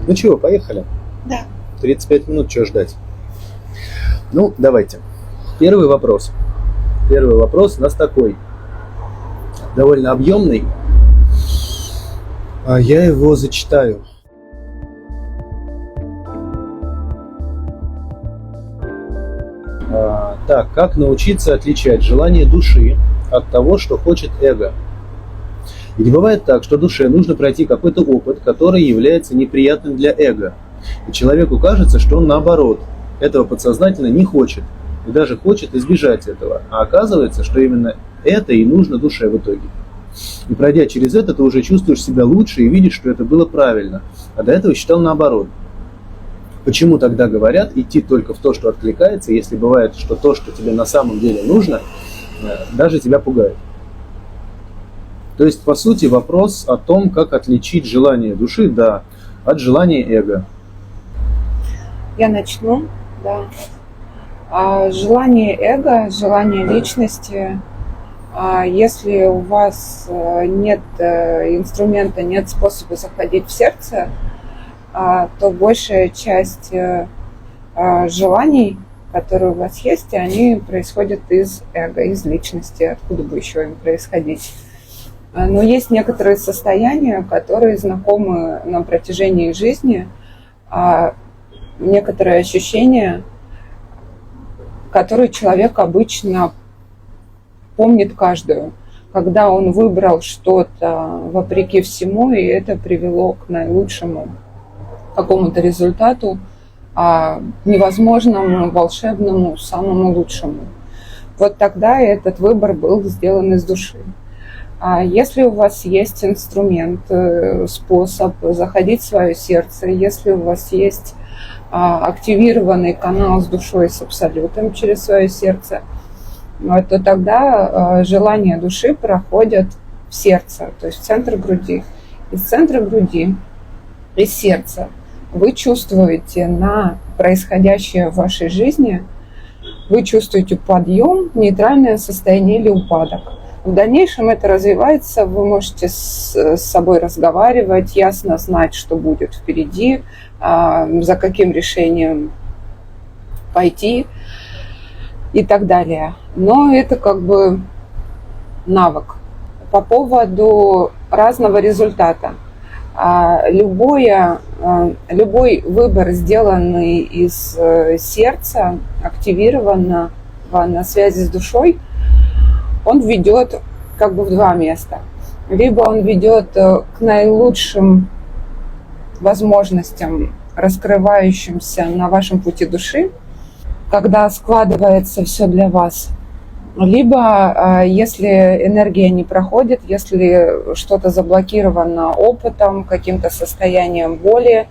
Ну чего, поехали? Да. 35 минут, чего ждать? Ну, давайте. Первый вопрос. Первый вопрос у нас такой. Довольно объемный. Я его зачитаю. Так, как научиться отличать желание души от того, что хочет эго? Ведь бывает так, что душе нужно пройти какой-то опыт, который является неприятным для эго. И человеку кажется, что он наоборот, этого подсознательно не хочет. И даже хочет избежать этого. А оказывается, что именно это и нужно душе в итоге. И пройдя через это, ты уже чувствуешь себя лучше и видишь, что это было правильно. А до этого считал наоборот. Почему тогда говорят идти только в то, что откликается, если бывает, что то, что тебе на самом деле нужно, даже тебя пугает? То есть, по сути, вопрос о том, как отличить желание души, да, от желания эго. Я начну, да. Желание эго, желание личности, если у вас нет инструмента, нет способа заходить в сердце, то большая часть желаний, которые у вас есть, они происходят из эго, из личности, откуда бы еще им происходить. Но есть некоторые состояния, которые знакомы на протяжении жизни, некоторые ощущения, которые человек обычно помнит каждую, когда он выбрал что-то вопреки всему, и это привело к наилучшему какому-то результату, невозможному, волшебному, самому лучшему. Вот тогда этот выбор был сделан из души. Если у вас есть инструмент, способ заходить в свое сердце, если у вас есть активированный канал с душой, с абсолютом через свое сердце, то тогда желания души проходят в сердце, то есть в центр груди. Из центра груди, из сердца вы чувствуете на происходящее в вашей жизни, вы чувствуете подъем, нейтральное состояние или упадок. В дальнейшем это развивается, вы можете с собой разговаривать, ясно знать, что будет впереди, за каким решением пойти и так далее. Но это как бы навык. По поводу разного результата. Любой выбор, сделанный из сердца, активированного на связи с душой, он ведет как бы в два места. Либо он ведет к наилучшим возможностям, раскрывающимся на вашем пути души, когда складывается все для вас. Либо, если энергия не проходит, если что-то заблокировано опытом, каким-то состоянием боли,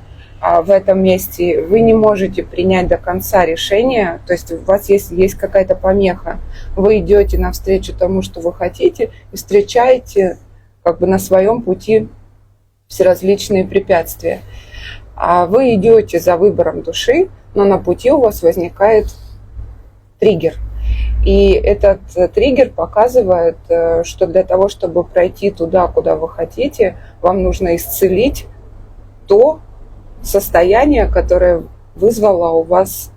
в этом месте вы не можете принять до конца решение, то есть у вас есть какая-то помеха. Вы идете навстречу тому, что вы хотите, и встречаете как бы на своем пути всеразличные препятствия. Вы идете за выбором души, но на пути у вас возникает триггер. И этот триггер показывает, что для того, чтобы пройти туда, куда вы хотите, вам нужно исцелить то состояние, которое вызвало у вас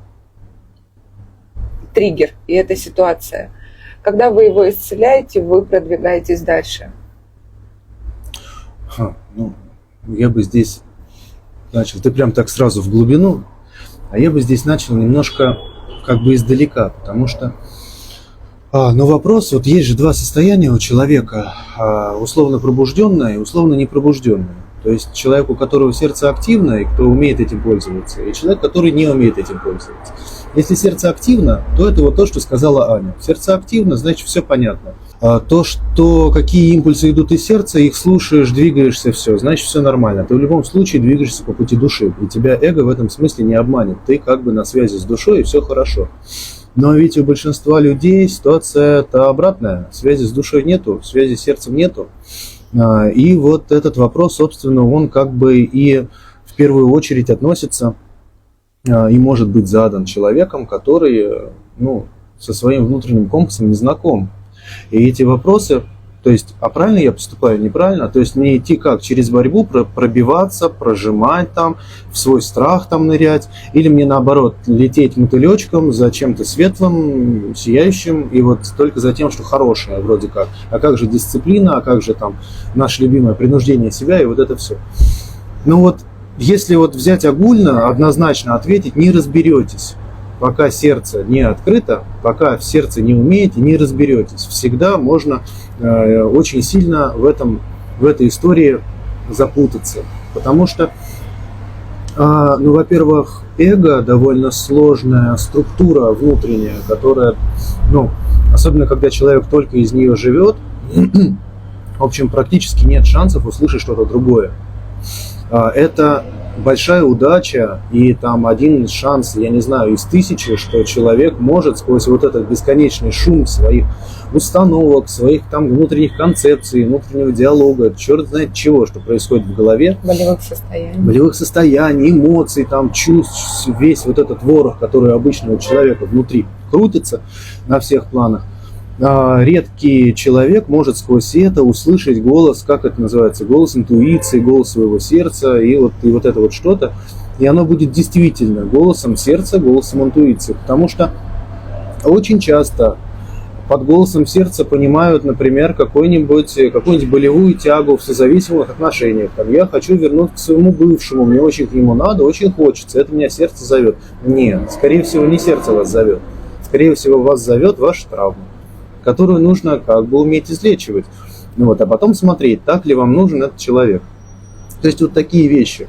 триггер и эта ситуация. Когда вы его исцеляете, вы продвигаетесь дальше. Я бы здесь начал, ты прям так сразу в глубину, а я бы здесь начал немножко как бы издалека, потому что но вопрос, вот есть же два состояния у человека, условно пробужденное и условно непробужденное. То есть человек, у которого сердце активно, и кто умеет этим пользоваться, и человек, который не умеет этим пользоваться. Если сердце активно, то это вот то, что сказала Аня. Сердце активно, значит, все понятно. То, что какие импульсы идут из сердца, их слушаешь, двигаешься, все, значит, все нормально. Ты в любом случае двигаешься по пути души, и тебя эго в этом смысле не обманет. Ты как бы на связи с душой, и все хорошо. Но ведь у большинства людей ситуация-то обратная. Связи с душой нету, связи с сердцем нету. И вот этот вопрос, собственно, он как бы и в первую очередь относится и может быть задан человеком, который со своим внутренним компасом не знаком. И эти вопросы То есть, а правильно я поступаю, неправильно? То есть мне идти как? Через борьбу пробиваться, прожимать там, в свой страх там нырять, или мне наоборот лететь мотылечком за чем-то светлым, сияющим, и вот только за тем, что хорошее вроде как. А как же дисциплина, а как же там наше любимое принуждение себя и вот это все. Ну вот, если вот взять огульно, однозначно ответить, не разберетесь. Пока сердце не открыто, пока в сердце не умеете, не разберетесь. Всегда можно очень сильно в этой истории запутаться. Потому что, ну, во-первых, эго довольно сложная структура внутренняя, которая, ну, особенно когда человек только из нее живет, в общем, практически нет шансов услышать что-то другое. Это большая удача и там один шанс, я не знаю, из 1000, что человек может сквозь вот этот бесконечный шум своих установок, своих там внутренних концепций, внутреннего диалога, черт знает чего, что происходит в голове. Болевых состояний, эмоций, там, чувств, весь вот этот ворох, который обычно у человека внутри крутится на всех планах. Редкий человек может сквозь это услышать голос, как это называется, голос интуиции, голос своего сердца и вот это вот что-то. И оно будет действительно голосом сердца, голосом интуиции. Потому что очень часто под голосом сердца понимают, например, какую-нибудь болевую тягу в созависимых отношениях. Там, я хочу вернуться к своему бывшему, мне очень к нему надо, очень хочется, это меня сердце зовет. Нет, скорее всего, не сердце вас зовет. Скорее всего, вас зовет ваша травма, которую нужно как бы уметь излечивать. Ну вот, а потом смотреть, так ли вам нужен этот человек. То есть вот такие вещи.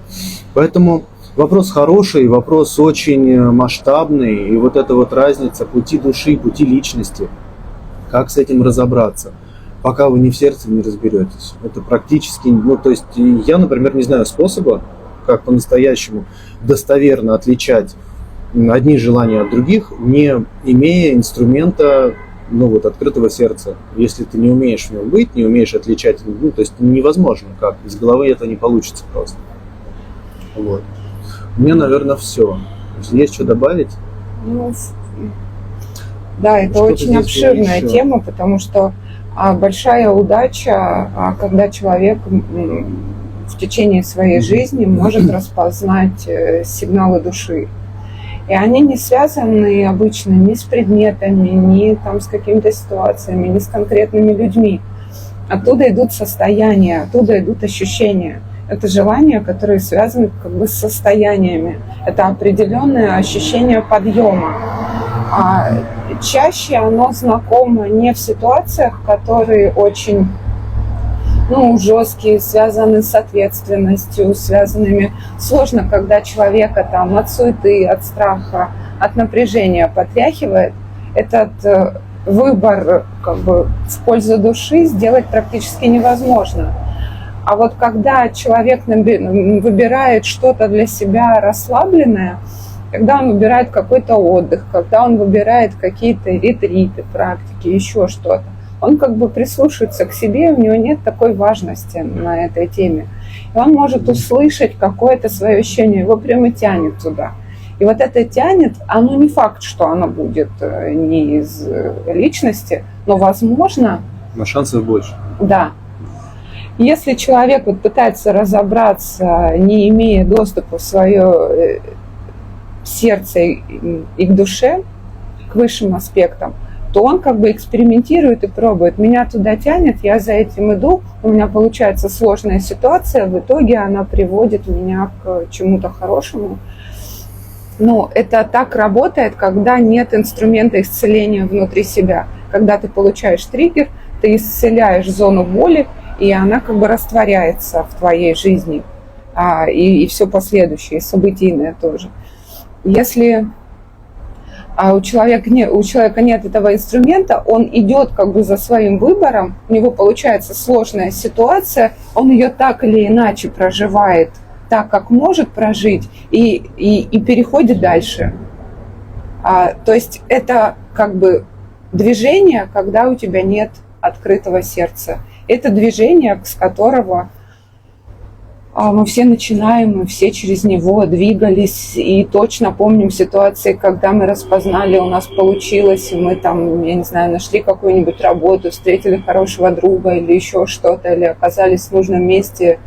Поэтому вопрос хороший, вопрос очень масштабный. И вот эта вот разница пути души, пути личности. Как с этим разобраться, пока вы не в сердце не разберетесь. Это практически, ну то есть я, например, не знаю способа, как по-настоящему достоверно отличать одни желания от других, не имея инструмента, ну вот, открытого сердца. Если ты не умеешь в нем быть, не умеешь отличать, ну, то есть невозможно как, из головы это не получится просто. Вот. Мне, наверное, все. Если есть что добавить? Ну, да, это что-то очень обширная еще тема, потому что большая удача, когда человек в течение своей жизни может распознать сигналы души. И они не связаны обычно ни с предметами, ни там, с какими-то ситуациями, ни с конкретными людьми. Оттуда идут состояния, оттуда идут ощущения. Это желания, которые связаны как бы с состояниями. Это определенное ощущение подъема. А чаще оно знакомо не в ситуациях, которые очень жесткие, связаны с ответственностью, связанными сложно, когда человека там от суеты, от страха, от напряжения потряхивает. Этот выбор как бы в пользу души сделать практически невозможно. А вот когда человек выбирает что-то для себя расслабленное, когда он выбирает какой-то отдых, когда он выбирает какие-то ретриты, практики, еще что-то, он как бы прислушивается к себе, у него нет такой важности на этой теме. И он может услышать какое-то свое ощущение, его прямо тянет туда. И вот это тянет, оно не факт, что оно будет не из личности, но возможно... Но шансов больше. Да. Если человек вот пытается разобраться, не имея доступа в свое сердце и к душе, к высшим аспектам, то он как бы экспериментирует и пробует. Меня туда тянет, я за этим иду, у меня получается сложная ситуация, в итоге она приводит меня к чему-то хорошему. Но это так работает, когда нет инструмента исцеления внутри себя. Когда ты получаешь триггер, ты исцеляешь зону боли, и она как бы растворяется в твоей жизни. И все последующее, событийное тоже. Если у человека нет этого инструмента, он идет как бы за своим выбором, у него получается сложная ситуация, он ее так или иначе проживает так, как может прожить, и переходит дальше. То есть это как бы движение, когда у тебя нет открытого сердца. Это движение, с которого Мы все начинаем, мы все через него двигались, и точно помним ситуации, когда мы распознали, у нас получилось, и мы там, я не знаю, нашли какую-нибудь работу, встретили хорошего друга или еще что-то, или оказались в нужном месте,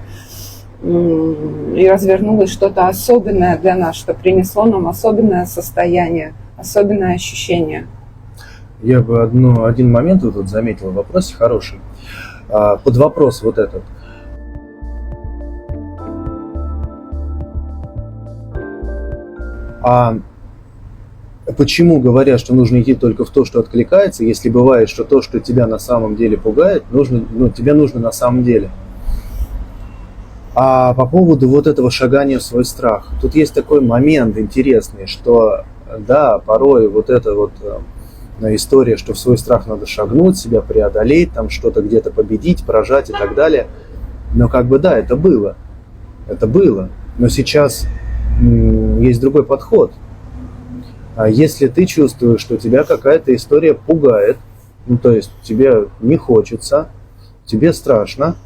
и развернулось что-то особенное для нас, что принесло нам особенное состояние, особенное ощущение. Я бы один момент вот тут заметил в вопросе хороший. Под вопрос вот этот. А почему говорят, что нужно идти только в то, что откликается, если бывает, что то, что тебя на самом деле пугает, тебе нужно на самом деле? А по поводу вот этого шагания в свой страх. Тут есть такой момент интересный, что да, порой вот эта вот история, что в свой страх надо шагнуть, себя преодолеть, там что-то где-то победить, поражать и так далее. Но как бы да, это было. Но сейчас есть другой подход. А если ты чувствуешь, что тебя какая-то история пугает, то есть тебе не хочется, тебе страшно,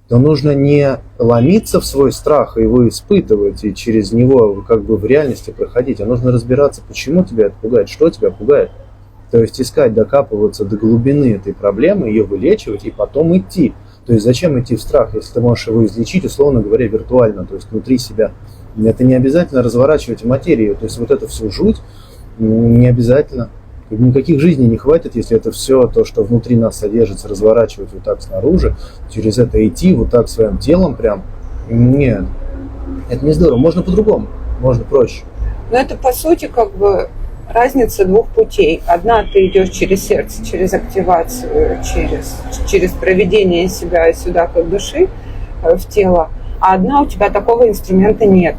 то нужно не ломиться в свой страх и его испытывать, и через него как бы в реальности проходить, а нужно разбираться, почему тебя это пугает, что тебя пугает. То есть искать, докапываться до глубины этой проблемы, ее вылечивать и потом идти. То есть зачем идти в страх, если ты можешь его излечить, условно говоря, виртуально, то есть внутри себя. Это не обязательно разворачивать материю, то есть вот эту всю жуть не обязательно. Никаких жизней не хватит, если это все то, что внутри нас содержится, разворачивать вот так снаружи, через это идти вот так своим телом прям. Нет, это не здорово. Можно по-другому, можно проще. Но это по сути как бы разница двух путей. Одна, ты идешь через сердце, через активацию, через проведение себя сюда как души в тело, а одна, у тебя такого инструмента нет.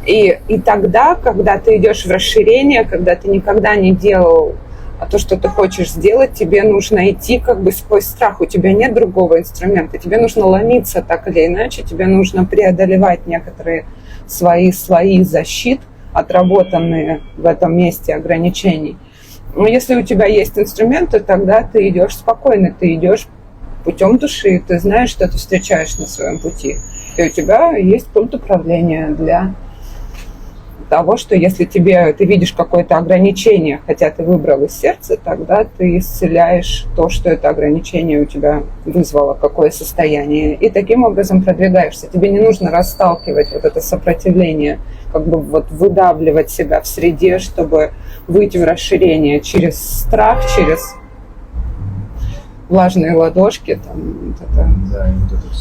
И тогда, когда ты идешь в расширение, когда ты никогда не делал то, что ты хочешь сделать, тебе нужно идти как бы сквозь страх. У тебя нет другого инструмента. Тебе нужно ломиться так или иначе. Тебе нужно преодолевать некоторые свои слои защит, отработанные в этом месте ограничений. Но если у тебя есть инструменты, тогда ты идешь спокойно, ты идешь путем души, ты знаешь, что ты встречаешь на своем пути. И у тебя есть пульт управления для того, что если ты видишь какое-то ограничение, хотя ты выбрал из сердца, тогда ты исцеляешь то, что это ограничение у тебя вызвало, какое состояние. И таким образом продвигаешься. Тебе не нужно расталкивать вот это сопротивление, как бы вот выдавливать себя в среде, чтобы выйти в расширение через страх, через влажные ладошки, там,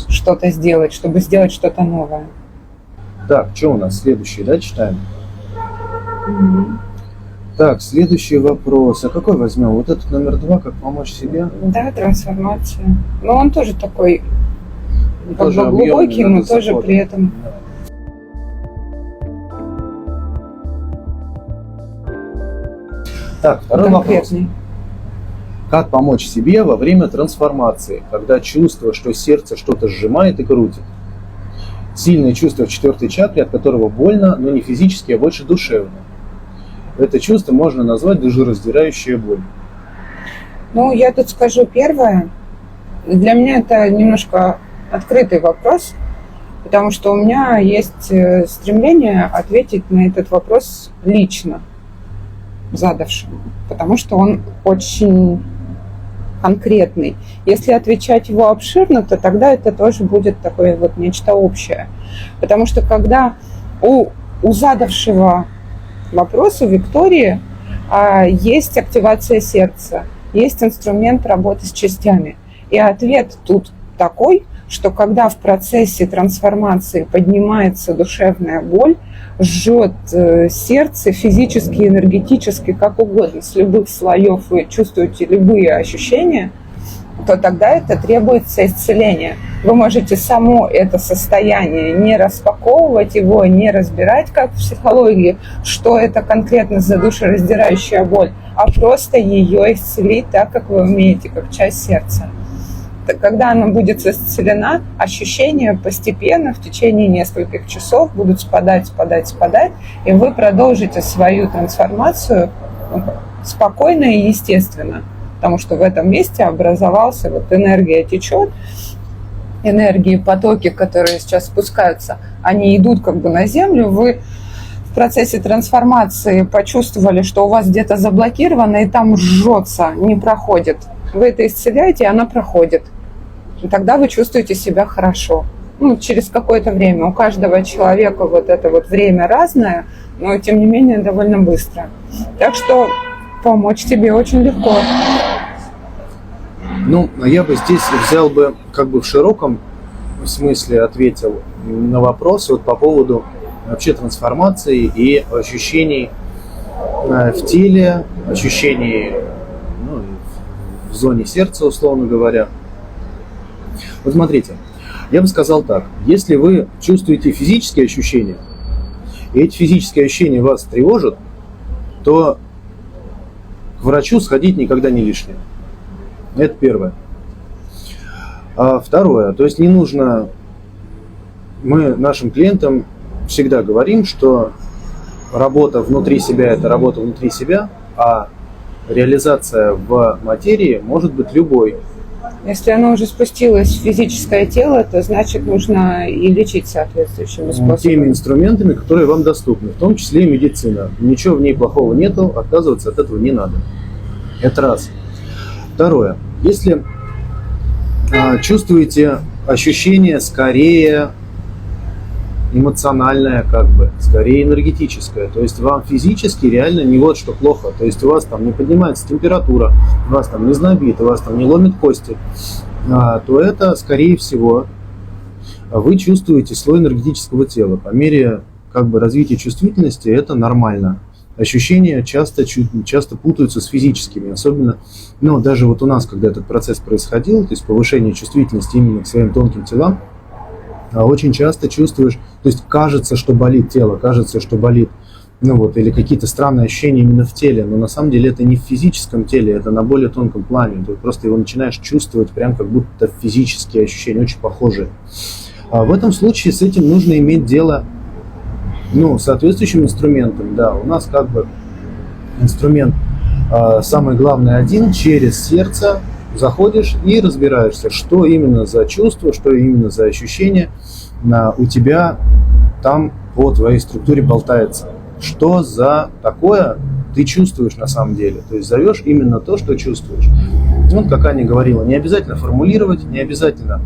что-то сделать, чтобы сделать что-то новое. Так, что у нас следующий, да, читаем? Так, следующий вопрос. А какой возьмем? Вот этот номер 2, как помочь себе? Да, трансформация. Но он тоже такой, как бы глубокий, но тоже при этом... Так, второй вопрос. Как помочь себе во время трансформации, когда чувство, что сердце что-то сжимает и крутит? Сильное чувство в 4-й чакре, от которого больно, но не физически, а больше душевно. Это чувство можно назвать душераздирающая боль. Ну, я тут скажу первое. Для меня это немножко открытый вопрос, потому что у меня есть стремление ответить на этот вопрос лично задавшему, потому что он очень конкретный. Если отвечать его обширно, то тогда это тоже будет такое вот нечто общее. Потому что когда у задавшего вопрос, у Виктории, есть активация сердца, есть инструмент работы с частями. И ответ тут такой, что когда в процессе трансформации поднимается душевная боль, жжет сердце физически, энергетически, как угодно, с любых слоев вы чувствуете любые ощущения, то тогда это требуется исцеления. Вы можете само это состояние не распаковывать его, не разбирать, как в психологии, что это конкретно за душераздирающая боль, а просто ее исцелить так, как вы умеете, как часть сердца. Когда она будет исцелена, ощущения постепенно в течение нескольких часов будут спадать, и вы продолжите свою трансформацию спокойно и естественно. Потому что в этом месте образовался, вот энергия течет, энергии, потоки, которые сейчас спускаются, они идут как бы на Землю, вы в процессе трансформации почувствовали, что у вас где-то заблокировано, и там жжется, не проходит. Вы это исцеляете, и она проходит. И тогда вы чувствуете себя хорошо. Через какое-то время. У каждого человека вот это вот время разное, но тем не менее довольно быстро. Так что помочь тебе очень легко. Я бы здесь взял бы, как бы в широком смысле ответил на вопрос вот по поводу вообще трансформации и ощущений в теле, ощущений в зоне сердца, условно говоря. Вот смотрите, я бы сказал так, если вы чувствуете физические ощущения, и эти физические ощущения вас тревожат, то к врачу сходить никогда не лишнее. Это первое. А второе, то есть не нужно, мы нашим клиентам всегда говорим, что работа внутри себя – это работа внутри себя, а реализация в материи может быть любой. Если оно уже спустилось в физическое тело, то значит нужно и лечить соответствующими способами. Теми инструментами, которые вам доступны, в том числе и медицина. Ничего в ней плохого нету, отказываться от этого не надо. Это раз. Второе. Если чувствуете ощущение скорее эмоциональное, скорее энергетическое, то есть вам физически реально не вот что плохо, то есть у вас там не поднимается температура, у вас там не знобит, у вас там не ломит кости, то это, скорее всего, вы чувствуете слой энергетического тела. По мере развития чувствительности это нормально. Ощущения часто путаются с физическими, особенно, даже вот у нас, когда этот процесс происходил, то есть повышение чувствительности именно к своим тонким телам, очень часто чувствуешь, то есть кажется, что болит тело, кажется, что болит, или какие-то странные ощущения именно в теле, но на самом деле это не в физическом теле, это на более тонком плане, ты просто его начинаешь чувствовать прям как будто физические ощущения, очень похожие. А в этом случае с этим нужно иметь дело, соответствующим инструментом, да, у нас инструмент самый главный один, через сердце заходишь и разбираешься, что именно за чувство, что именно за ощущение у тебя там по твоей структуре болтается. Что за такое ты чувствуешь на самом деле. То есть зовешь именно то, что чувствуешь. Как Аня говорила, не обязательно формулировать, не обязательно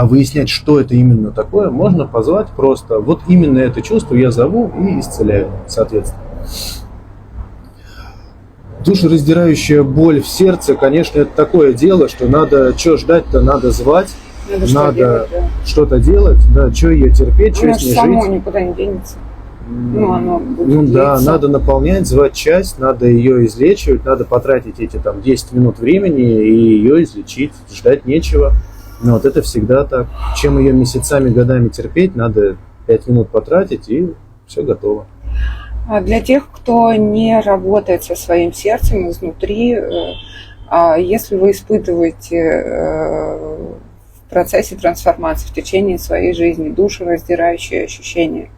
выяснять, что это именно такое. Можно позвать просто, вот именно это чувство я зову и исцеляю, соответственно. Душераздирающая боль в сердце, конечно, это такое дело, что надо, что ждать-то, надо звать, надо что-то делать, да, что ее терпеть, что с ней само жить. никуда не денется. Оно будет да, надо наполнять, звать часть, надо ее излечивать, надо потратить эти 10 минут времени и ее излечить, ждать нечего. Вот это всегда так. Чем ее месяцами, годами терпеть, надо 5 минут потратить и все готово. А для тех, кто не работает со своим сердцем изнутри, если вы испытываете в процессе трансформации, в течение своей жизни душераздирающие ощущения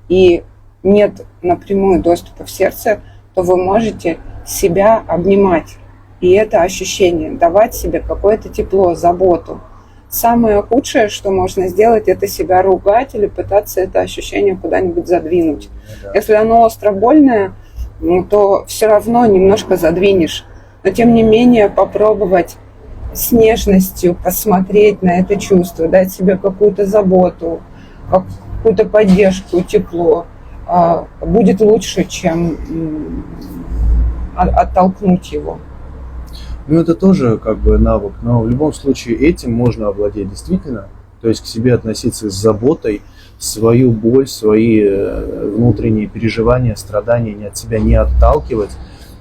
и нет напрямую доступа в сердце, то вы можете себя обнимать. И это ощущение, давать себе какое-то тепло, заботу. Самое худшее, что можно сделать, это себя ругать или пытаться это ощущение куда-нибудь задвинуть. Да. Если оно остро больное, то все равно немножко задвинешь. Но тем не менее попробовать с нежностью посмотреть на это чувство, дать себе какую-то заботу, какую-то поддержку, тепло. Будет лучше, чем оттолкнуть его. Это тоже навык, но в любом случае этим можно овладеть действительно, то есть к себе относиться с заботой, свою боль, свои внутренние переживания, страдания не от себя не отталкивать,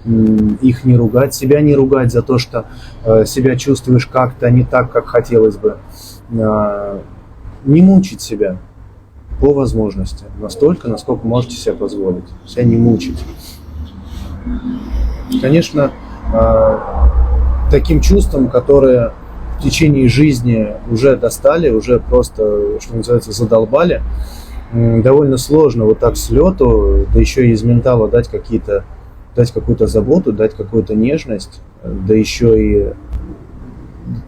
их не ругать, себя не ругать за то, что себя чувствуешь как-то не так, как хотелось бы, не мучить себя по возможности, настолько, насколько можете себе позволить, себя не мучить. Конечно, таким чувствам, которые в течение жизни уже достали, уже просто, что называется, задолбали, довольно сложно вот так с лету, да еще и из ментала дать какую-то заботу, дать какую-то нежность, да еще и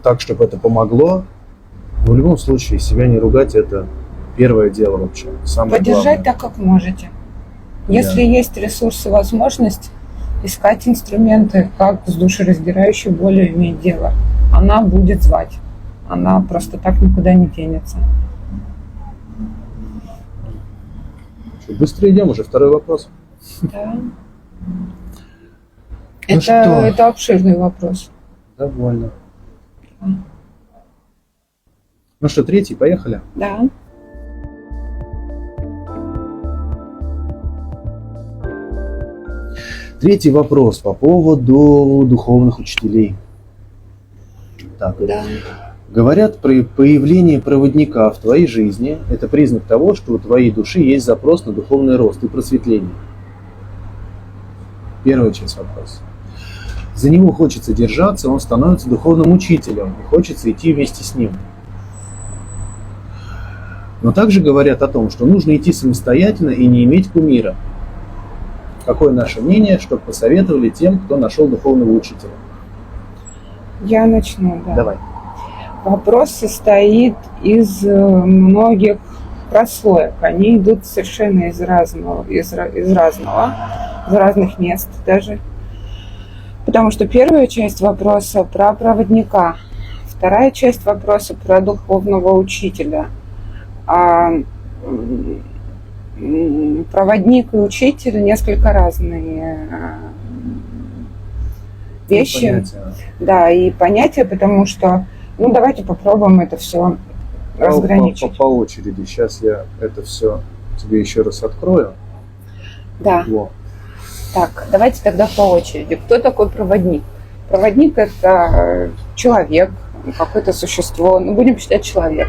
так, чтобы это помогло. В любом случае, себя не ругать — это первое дело вообще. Самое Поддержать главное. так, как можете. Если есть ресурс и возможность, искать инструменты, как с душераздирающей болью иметь дело. Она будет звать. Она просто так никуда не денется. Что, быстро идем, уже второй вопрос. Да. Ну что? Это обширный вопрос. Довольно. Ну что, третий, поехали. Да. Третий вопрос по поводу духовных учителей. Так, Да. говорят, появление проводника в твоей жизни – это признак того, что у твоей души есть запрос на духовный рост и просветление. Первая часть вопроса. За него хочется держаться, он становится духовным учителем, и хочется идти вместе с ним. Но также говорят о том, что нужно идти самостоятельно и не иметь кумира. Какое наше мнение, чтобы посоветовали тем, кто нашел духовного учителя? Я начну, да. Давай. Вопрос состоит из многих прослоек. Они идут совершенно из разных мест даже. Потому что первая часть вопроса про проводника, вторая часть вопроса про духовного учителя. Проводник и учитель несколько разные вещи. Понятия. Да, и понятия, потому что, давайте попробуем это все разграничить. По очереди. Сейчас я это все тебе еще раз открою. Да. Во. Так, давайте тогда по очереди. Кто такой проводник? Проводник – это человек, какое-то существо, будем считать человек,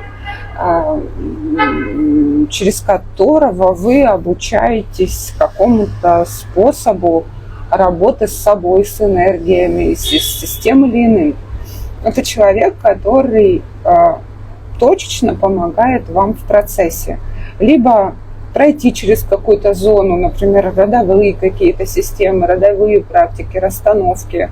через которого вы обучаетесь какому-то способу работы с собой, с энергиями, с тем или иным. Это человек, который точечно помогает вам в процессе. Либо пройти через какую-то зону, например, родовые какие-то системы, родовые практики, расстановки,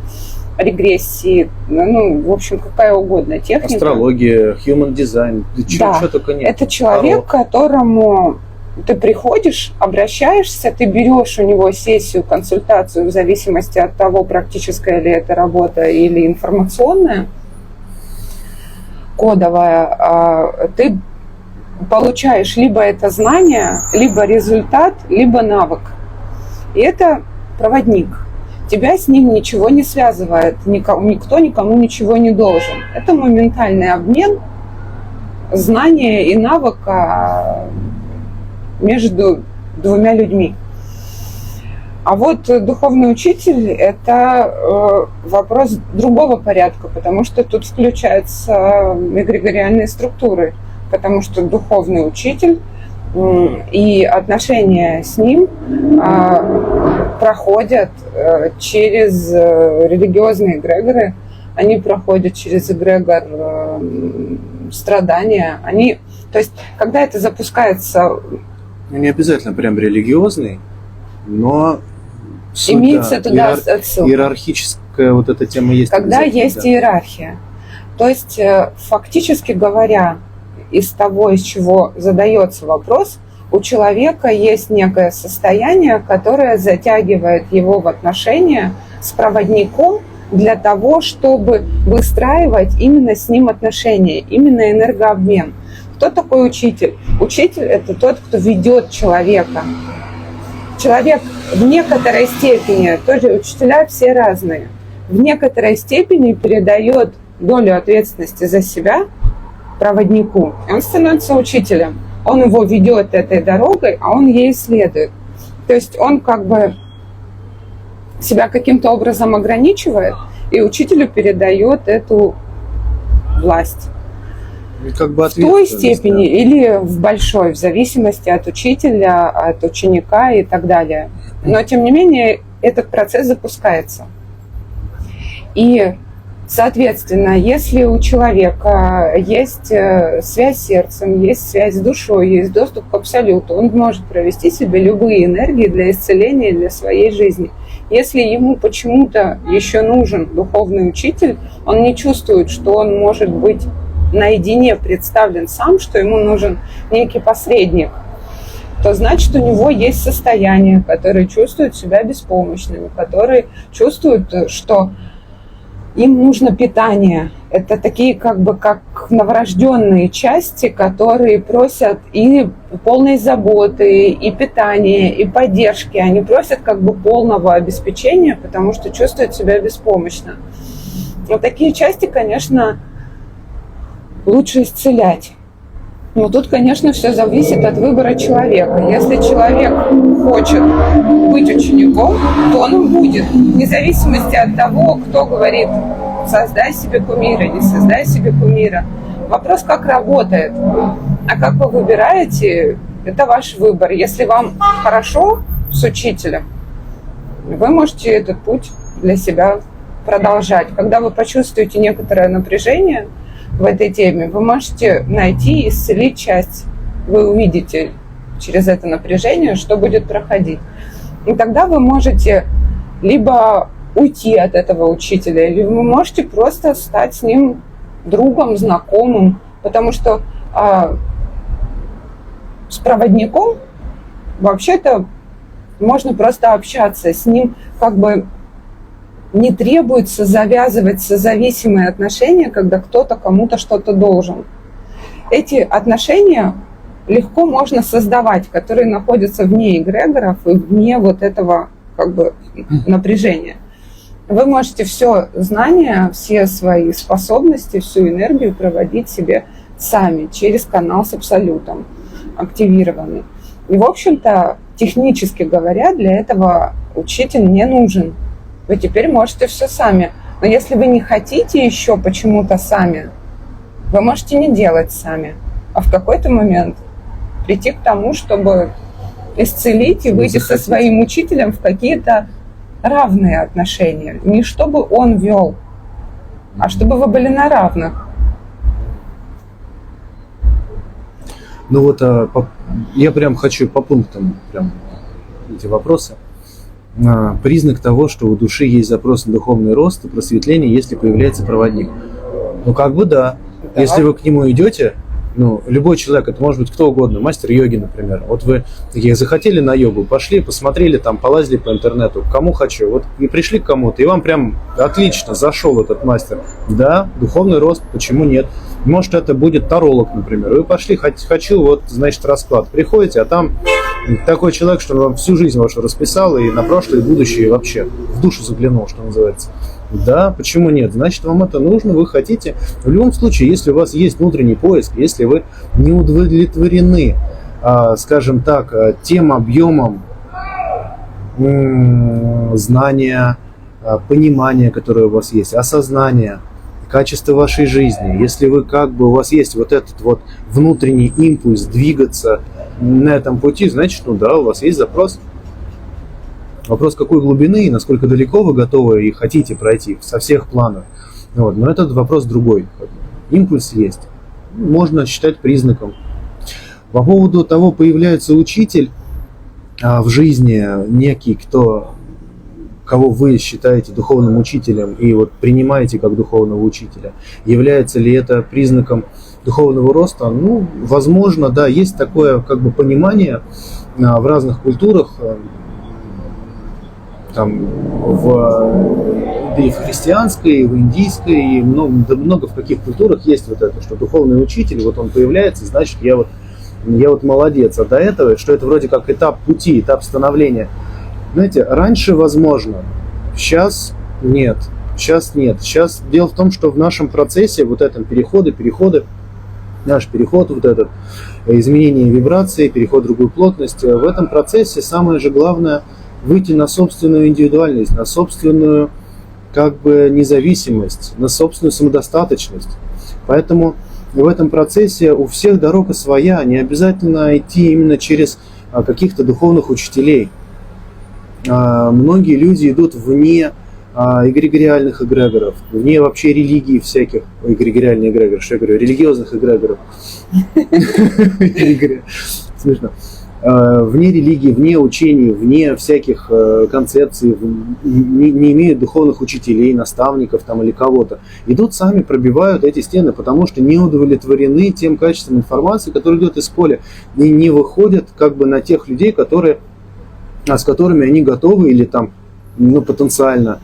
регрессии, в общем, какая угодно техника. Астрология, human design, чего только нет. Это человек, к которому ты приходишь, обращаешься, ты берешь у него сессию, консультацию в зависимости от того, практическая ли это работа или информационная, кодовая, ты получаешь либо это знание, либо результат, либо навык. И это проводник. Тебя с ним ничего не связывает, никто никому ничего не должен. Это моментальный обмен знания и навыка между двумя людьми. А вот духовный учитель – это вопрос другого порядка, потому что тут включаются эгрегориальные структуры, потому что духовный учитель и отношения с ним проходят через религиозные эгрегоры, они проходят через эгрегор страдания. То есть, когда это запускается... Не обязательно прям религиозный, но имеется туда отсылка. Иерархическая вот эта тема есть. Когда есть иерархия. То есть, фактически говоря, из того, из чего задается вопрос, у человека есть некое состояние, которое затягивает его в отношения с проводником для того, чтобы выстраивать именно с ним отношения, именно энергообмен. Кто такой учитель? Учитель – это тот, кто ведет человека. Человек в некоторой степени, тоже учителя все разные, в некоторой степени передает долю ответственности за себя проводнику. И он становится учителем. Он его ведет этой дорогой, а он ей следует. То есть он как бы себя каким-то образом ограничивает, и учителю передает эту власть. Как бы в той степени или в большой, в зависимости от учителя, от ученика и так далее. Но, тем не менее, этот процесс запускается. И, соответственно, если у человека есть связь с сердцем, есть связь с душой, есть доступ к абсолюту, он может провести себе любые энергии для исцеления для своей жизни. Если ему почему-то еще нужен духовный учитель, он не чувствует, что он может быть наедине представлен сам, что ему нужен некий посредник, то значит, у него есть состояние, которые чувствуют себя беспомощными, которые чувствуют, что им нужно питание. Это такие как новорожденные части, которые просят и полной заботы, и питания, и поддержки. Они просят полного обеспечения, потому что чувствуют себя беспомощно. Вот такие части, конечно, лучше исцелять. Но тут, конечно, все зависит от выбора человека. Если человек хочет быть учеником, то он им будет. Вне зависимости от того, кто говорит, создай себе кумира, не создай себе кумира. Вопрос, как работает. А как вы выбираете, это ваш выбор. Если вам хорошо с учителем, вы можете этот путь для себя продолжать. Когда вы почувствуете некоторое напряжение в этой теме, вы можете найти и исцелить часть. Вы увидите через это напряжение, что будет проходить. И тогда вы можете либо уйти от этого учителя, или вы можете просто стать с ним другом, знакомым, потому что с проводником вообще-то можно просто общаться, с ним не требуется завязывать созависимые отношения, когда кто-то кому-то что-то должен. Эти отношения легко можно создавать, которые находятся вне эгрегоров и вне вот этого напряжения. Вы можете все знания, все свои способности, всю энергию проводить себе сами через канал с абсолютом активированный. И, в общем-то, технически говоря, для этого учитель не нужен. Вы теперь можете все сами. Но если вы не хотите еще почему-то сами, вы можете не делать сами, а в какой-то момент прийти к тому, чтобы исцелить и выйти со своим учителем в какие-то равные отношения. Не чтобы он вел, а чтобы вы были на равных. Ну вот, я прям хочу по пунктам эти вопросы. Признак того, что у души есть запрос на духовный рост и просветление, если появляется проводник. Ну, да. Если вы к нему идете, любой человек, это может быть кто угодно, мастер йоги, например. Вот вы такие захотели на йогу, пошли, посмотрели, полазили по интернету, кому хочу, вот и пришли к кому-то, и вам прям отлично зашел этот мастер. Да, духовный рост, почему нет? Может, это будет таролог, например. Вы пошли, хочу, расклад. Приходите, а там такой человек, что вам всю жизнь вашу расписал, и на прошлое, и будущее, и вообще в душу заглянул, что называется. Да, почему нет? Значит, вам это нужно, вы хотите. В любом случае, если у вас есть внутренний поиск, если вы не удовлетворены, скажем так, тем объемом знания, понимания, которое у вас есть, осознания, качество вашей жизни, если вы у вас есть вот этот внутренний импульс двигаться на этом пути, значит, у вас есть запрос. Вопрос, какой глубины и насколько далеко вы готовы и хотите пройти со всех планов. Но этот вопрос другой. Импульс есть. Можно считать признаком. По поводу того, появляется учитель в жизни, некий, кого вы считаете духовным учителем и принимаете как духовного учителя, является ли это признаком духовного роста? Возможно, да, есть такое понимание в разных культурах, и в христианской, и в индийской, и много в каких культурах есть это, что духовный учитель, он появляется, значит, я молодец. А до этого, что это вроде как этап пути, этап становления. Знаете, раньше возможно, сейчас нет. Сейчас дело в том, что в нашем процессе этом переходы, наш переход изменение вибрации, переход в другую плотность, в этом процессе самое же главное выйти на собственную индивидуальность, на собственную независимость, на собственную самодостаточность. Поэтому в этом процессе у всех дорога своя, не обязательно идти именно через каких-то духовных учителей. Многие люди идут вне эгрегориальных эгрегоров, вне вообще религий всяких, эгрегориальные эгрегоры, что я говорю, религиозных эгрегоров. Смешно. вне религии, вне учений, вне всяких концепций, не имеют духовных учителей, наставников там, или кого-то, идут сами, пробивают эти стены, потому что не удовлетворены тем качеством информации, которая идет из поля, и не выходят как бы на тех людей, с которыми они готовы или там, потенциально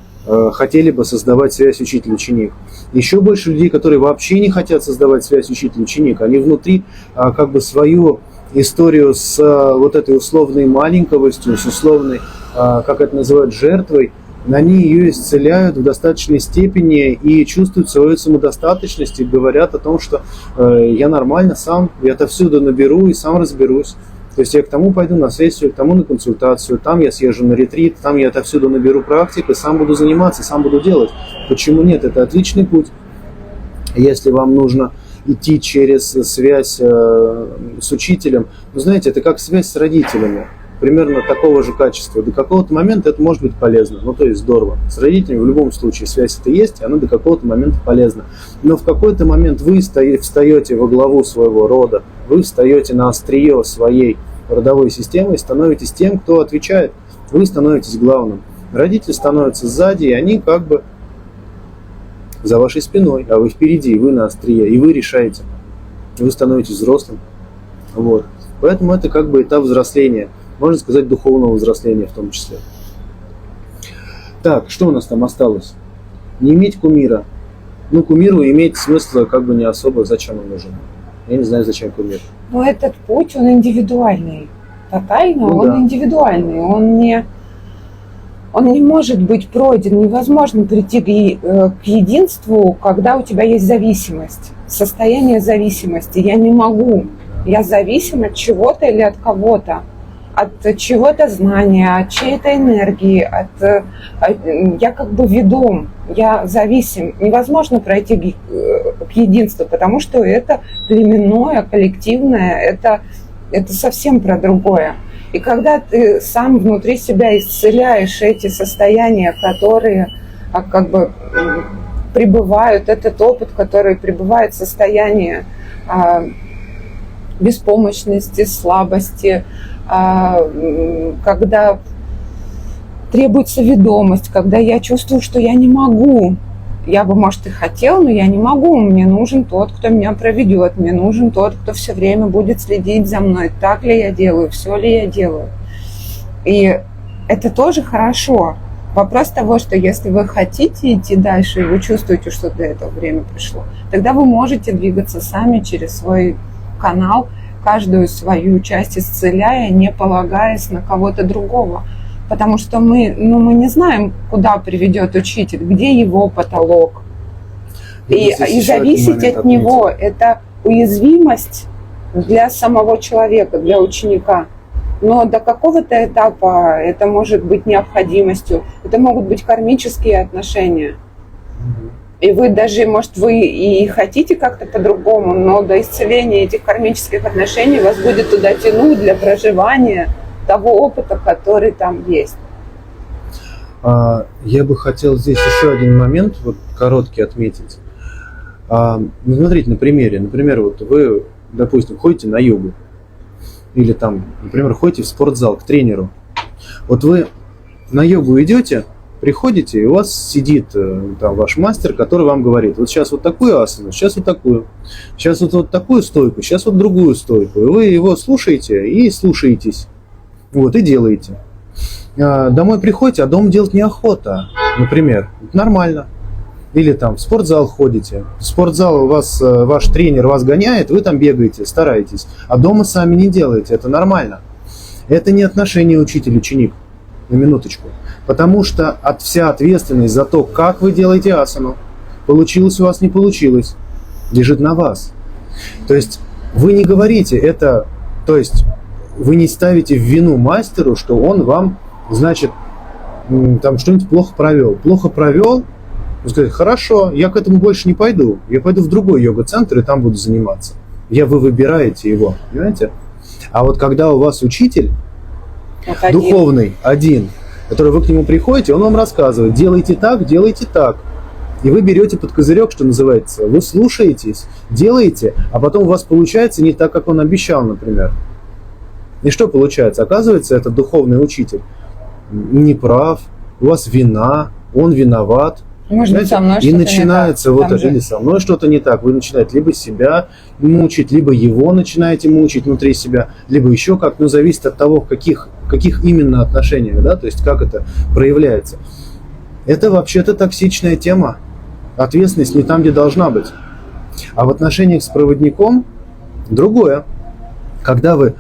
хотели бы создавать связь учитель-ученик. Еще больше людей, которые вообще не хотят создавать связь учитель-ученик, они внутри как бы свою историю с вот этой условной маленьковостью, с условной, как это называют, жертвой, они ее исцеляют в достаточной степени и чувствуют свою самодостаточность и говорят о том, что я нормально сам, я отовсюду наберу и сам разберусь. То есть я к тому пойду на сессию, к тому на консультацию, там я съезжу на ретрит, там я отовсюду наберу практик и сам буду заниматься, сам буду делать. Почему нет? Это отличный путь. Если вам нужно идти через связь с учителем, знаете, это как связь с родителями. Примерно такого же качества. До какого-то момента это может быть полезно. То есть здорово. С родителями в любом случае связь это есть, и она до какого-то момента полезна. Но в какой-то момент вы встаете во главу своего рода, вы встаете на острие своей родовой системы и становитесь тем, кто отвечает. Вы становитесь главным. Родители становятся сзади, и они как бы за вашей спиной, а вы впереди, вы на острие, и вы решаете. Вы становитесь взрослым. Вот. Поэтому это как бы этап взросления. Можно сказать, духовного взросления в том числе. Так, что у нас там осталось? Не иметь кумира. Кумиру иметь смысла как бы не особо. Зачем он нужен? Я не знаю, зачем кумир. Но этот путь, он индивидуальный. Тотально, он индивидуальный. Он не может быть пройден. Невозможно прийти к единству, когда у тебя есть зависимость. Состояние зависимости. Я не могу. Я зависим от чего-то или от кого-то. От чего-то знания, от чьей-то энергии, я как бы ведом, я зависим. Невозможно пройти к единству, потому что это племенное, коллективное, это совсем про другое. И когда ты сам внутри себя исцеляешь эти состояния, которые как бы пребывают, этот опыт, который пребывает в состоянии беспомощности, слабости, когда требуется ведомость, когда я чувствую, что я не могу. Я бы, может, и хотела, но я не могу. Мне нужен тот, кто меня проведет. Мне нужен тот, кто все время будет следить за мной. Так ли я делаю, все ли я делаю. И это тоже хорошо. Вопрос того, что если вы хотите идти дальше, и вы чувствуете, что до этого время пришло, тогда вы можете двигаться сами через свой канал, каждую свою часть исцеляя, не полагаясь на кого-то другого. Потому что мы не знаем, куда приведет учитель, где его потолок. И зависеть от него – это уязвимость для самого человека, для ученика. Но до какого-то этапа это может быть необходимостью. Это могут быть кармические отношения. И вы даже, может, вы и хотите как-то по-другому, но до исцеления этих кармических отношений вас будет туда тянуть для проживания того опыта, который там есть. Я бы хотел здесь еще один момент короткий отметить. Смотрите на примере. Например, вы, допустим, ходите на йогу. Или там, например, ходите в спортзал к тренеру. Вы на йогу идете, приходите, и у вас сидит там ваш мастер, который вам говорит: вот сейчас вот такую асану, сейчас вот такую, сейчас вот такую стойку, сейчас вот другую стойку. И вы его слушаете и слушаетесь. И делаете. Домой приходите, а дома делать неохота, например. Это нормально. Или там в спортзал ходите. В спортзал ваш тренер вас гоняет, вы там бегаете, стараетесь. А дома сами не делаете. Это нормально. Это не отношение учитель-ученик. На минуточку. Потому что вся ответственность за то, как вы делаете асану, получилось у вас, не получилось, лежит на вас. То есть вы не говорите это, то есть вы не ставите в вину мастеру, что он вам, значит, там что-нибудь плохо провел. Плохо провел, вы скажете: хорошо, я к этому больше не пойду. Я пойду в другой йога-центр и там буду заниматься. Вы выбираете его, понимаете? А когда у вас учитель духовный, один, который вы к нему приходите, он вам рассказывает: делайте так, делайте так. И вы берете под козырек, что называется. Вы слушаетесь, делаете, а потом у вас получается не так, как он обещал, например. И что получается? Оказывается, этот духовный учитель не прав, у вас вина, он виноват. Может быть, со мной и что-то начинается не так. вот это, или со мной что-то не так. Вы начинаете либо себя мучить, либо его начинаете мучить внутри себя, либо еще как, ну, зависит от того, в каких именно отношениях, да, то есть как это проявляется. Это вообще-то токсичная тема. Ответственность не там, где должна быть. А в отношениях с проводником другое. Когда вы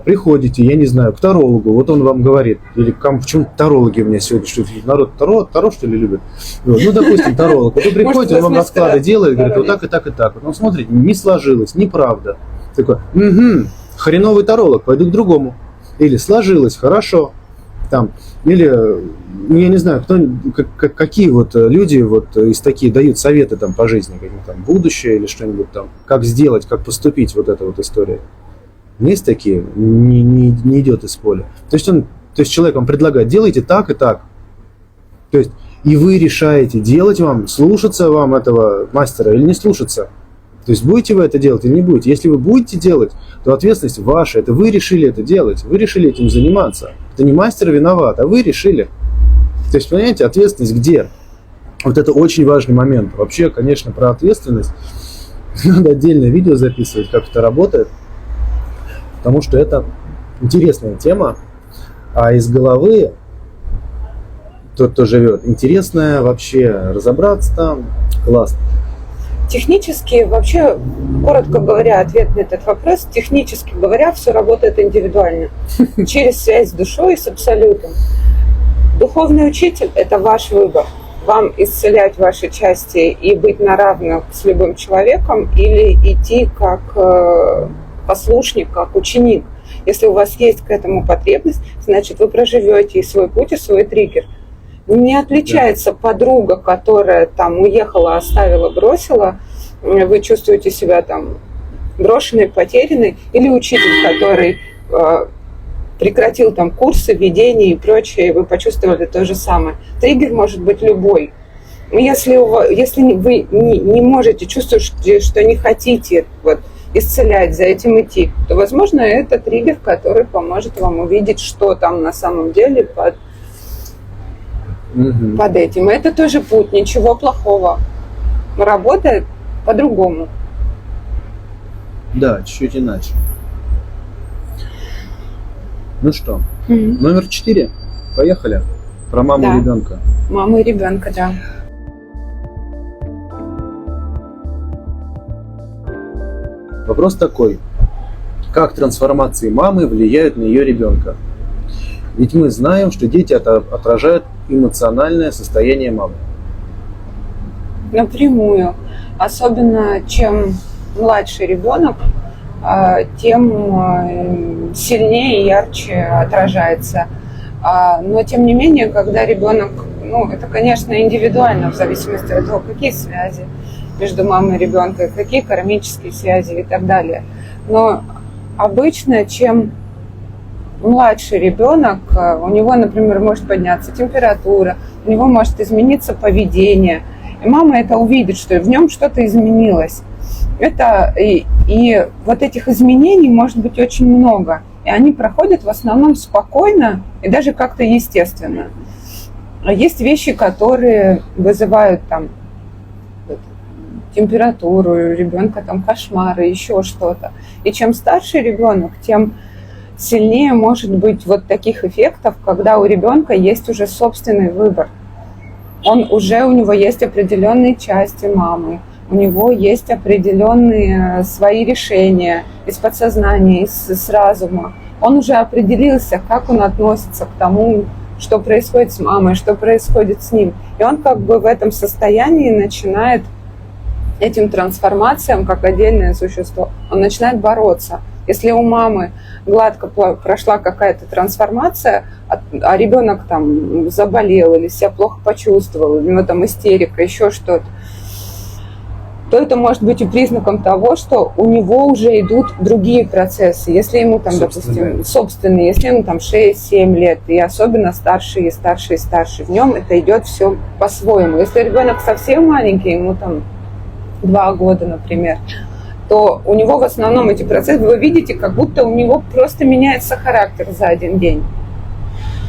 приходите, я не знаю, к тарологу, вот он вам говорит, или почему тарологи у меня сегодня, что народ таро что ли любит? Вот, ну, допустим, таролог. Вот вы приходите, он вам расклады делает, говорит, вот так и так и так. Вот он смотрит, не сложилось, неправда. Такой, хреновый таролог, пойду к другому. Или сложилось, хорошо. Там, или, ну, я не знаю, какие вот люди вот из такие дают советы там по жизни, какие там будущее или что-нибудь там, как сделать, как поступить, вот эта вот история. Есть такие, не идет из поля. То есть человек вам предлагает, делайте так и так. То есть и вы решаете, делать вам, слушаться вам этого мастера или не слушаться. То есть будете вы это делать или не будете. Если вы будете делать, то ответственность ваша. Это вы решили это делать, вы решили этим заниматься. Это не мастер виноват, а вы решили. То есть, понимаете, ответственность где? Вот это очень важный момент. Вообще, конечно, про ответственность надо отдельное видео записывать, как это работает. Потому что это интересная тема, а из головы тот, кто живет, интересная вообще разобраться там, классно. Технически, вообще, коротко говоря, ответ на этот вопрос, технически говоря, все работает индивидуально, через связь с душой и с абсолютом. Духовный учитель – это ваш выбор. Вам исцелять ваши части и быть на равных с любым человеком или идти как послушник, как ученик. Если у вас есть к этому потребность, значит, вы проживете и свой путь, и свой триггер. Не отличается подруга, которая там уехала, оставила, бросила, вы чувствуете себя там брошенной, потерянной, или учитель, который прекратил там курсы, ведения и прочее, и вы почувствовали то же самое. Триггер может быть любой. Если вы не можете, чувствуете, что не хотите вот, исцелять, за этим идти, то, возможно, это триггер, который поможет вам увидеть, что там на самом деле под этим. И это тоже путь, ничего плохого. Работает по-другому. Да, чуть-чуть иначе. Ну что, номер 4. Поехали. Про маму и ребенка. Маму и ребенка, да. Вопрос такой. Как трансформации мамы влияют на ее ребенка? Ведь мы знаем, что дети отражают эмоциональное состояние мамы. Напрямую. Особенно чем младший ребенок, тем сильнее и ярче отражается. Но тем не менее, когда ребенок, это, конечно, индивидуально, в зависимости от того, какие связи между мамой и ребенком, какие кармические связи и так далее. Но обычно, чем младший ребенок, у него, например, может подняться температура, у него может измениться поведение, и мама это увидит, что в нем что-то изменилось. И вот этих изменений может быть очень много, и они проходят в основном спокойно и даже как-то естественно. Есть вещи, которые вызывают там температуру, у ребенка там кошмары, еще что-то. И чем старше ребенок, тем сильнее может быть вот таких эффектов, когда у ребенка есть уже собственный выбор. У него есть определенные части мамы, у него есть определенные свои решения из подсознания, из разума. Он уже определился, как он относится к тому, что происходит с мамой, что происходит с ним. И он как бы в этом состоянии начинает этим трансформациям, как отдельное существо, он начинает бороться. Если у мамы гладко прошла какая-то трансформация, а ребенок там заболел или себя плохо почувствовал, у него там истерика, еще что-то, то это может быть и признаком того, что у него уже идут другие процессы. Если ему там, допустим, собственные, если ему там 6-7 лет, и особенно старше, и старше, и старше, в нем это идет все по-своему. Если ребенок совсем маленький, ему там 2 года, например, то у него в основном эти процессы, вы видите, как будто у него просто меняется характер за один день.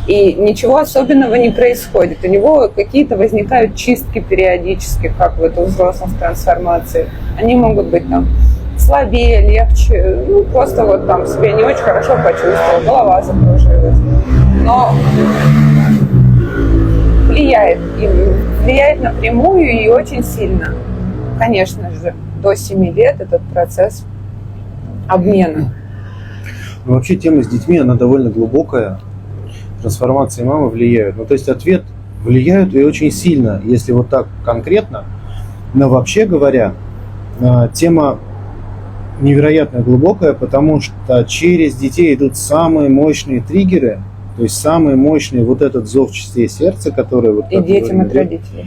И ничего особенного не происходит. У него какие-то возникают чистки периодически, как вот у взрослых в трансформации. Они могут быть там слабее, легче, ну просто вот там себя не очень хорошо почувствовал, голова закружилась. Но влияет напрямую и очень сильно. Конечно же, до 7 лет этот процесс обмена. Ну, вообще тема с детьми, она довольно глубокая. Трансформации мамы влияют. Ну, то есть ответ влияют и очень сильно, если вот так конкретно. Но вообще говоря, тема невероятно глубокая, потому что через детей идут самые мощные триггеры, то есть самый мощный вот этот зов частей сердца, который вот и детям от родителей.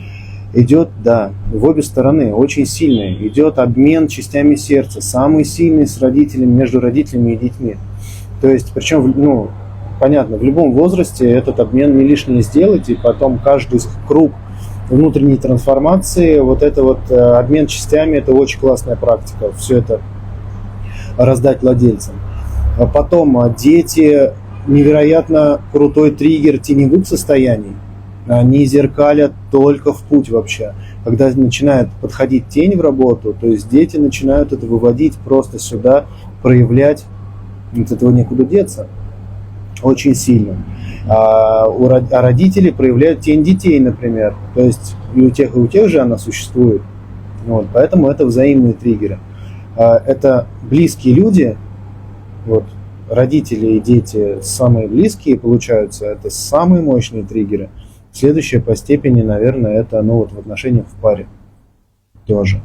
Идет, да, в обе стороны, очень сильный. Идет обмен частями сердца, самый сильный с родителями, между родителями и детьми. То есть, причем, ну, понятно, в любом возрасте этот обмен не лишнее сделать, и потом каждый круг внутренней трансформации, вот это вот обмен частями, это очень классная практика, все это раздать владельцам. А потом дети, невероятно крутой триггер теневых состояний, они зеркалят только в путь вообще. Когда начинает подходить тень в работу, то есть дети начинают это выводить просто сюда, проявлять, от этого некуда деться. Очень сильно. А родители проявляют тень детей, например. То есть и у тех же она существует. Вот, поэтому это взаимные триггеры. Это близкие люди, вот, родители и дети самые близкие получаются, это самые мощные триггеры. Следующее по степени, наверное, это ну, вот в отношениях в паре тоже.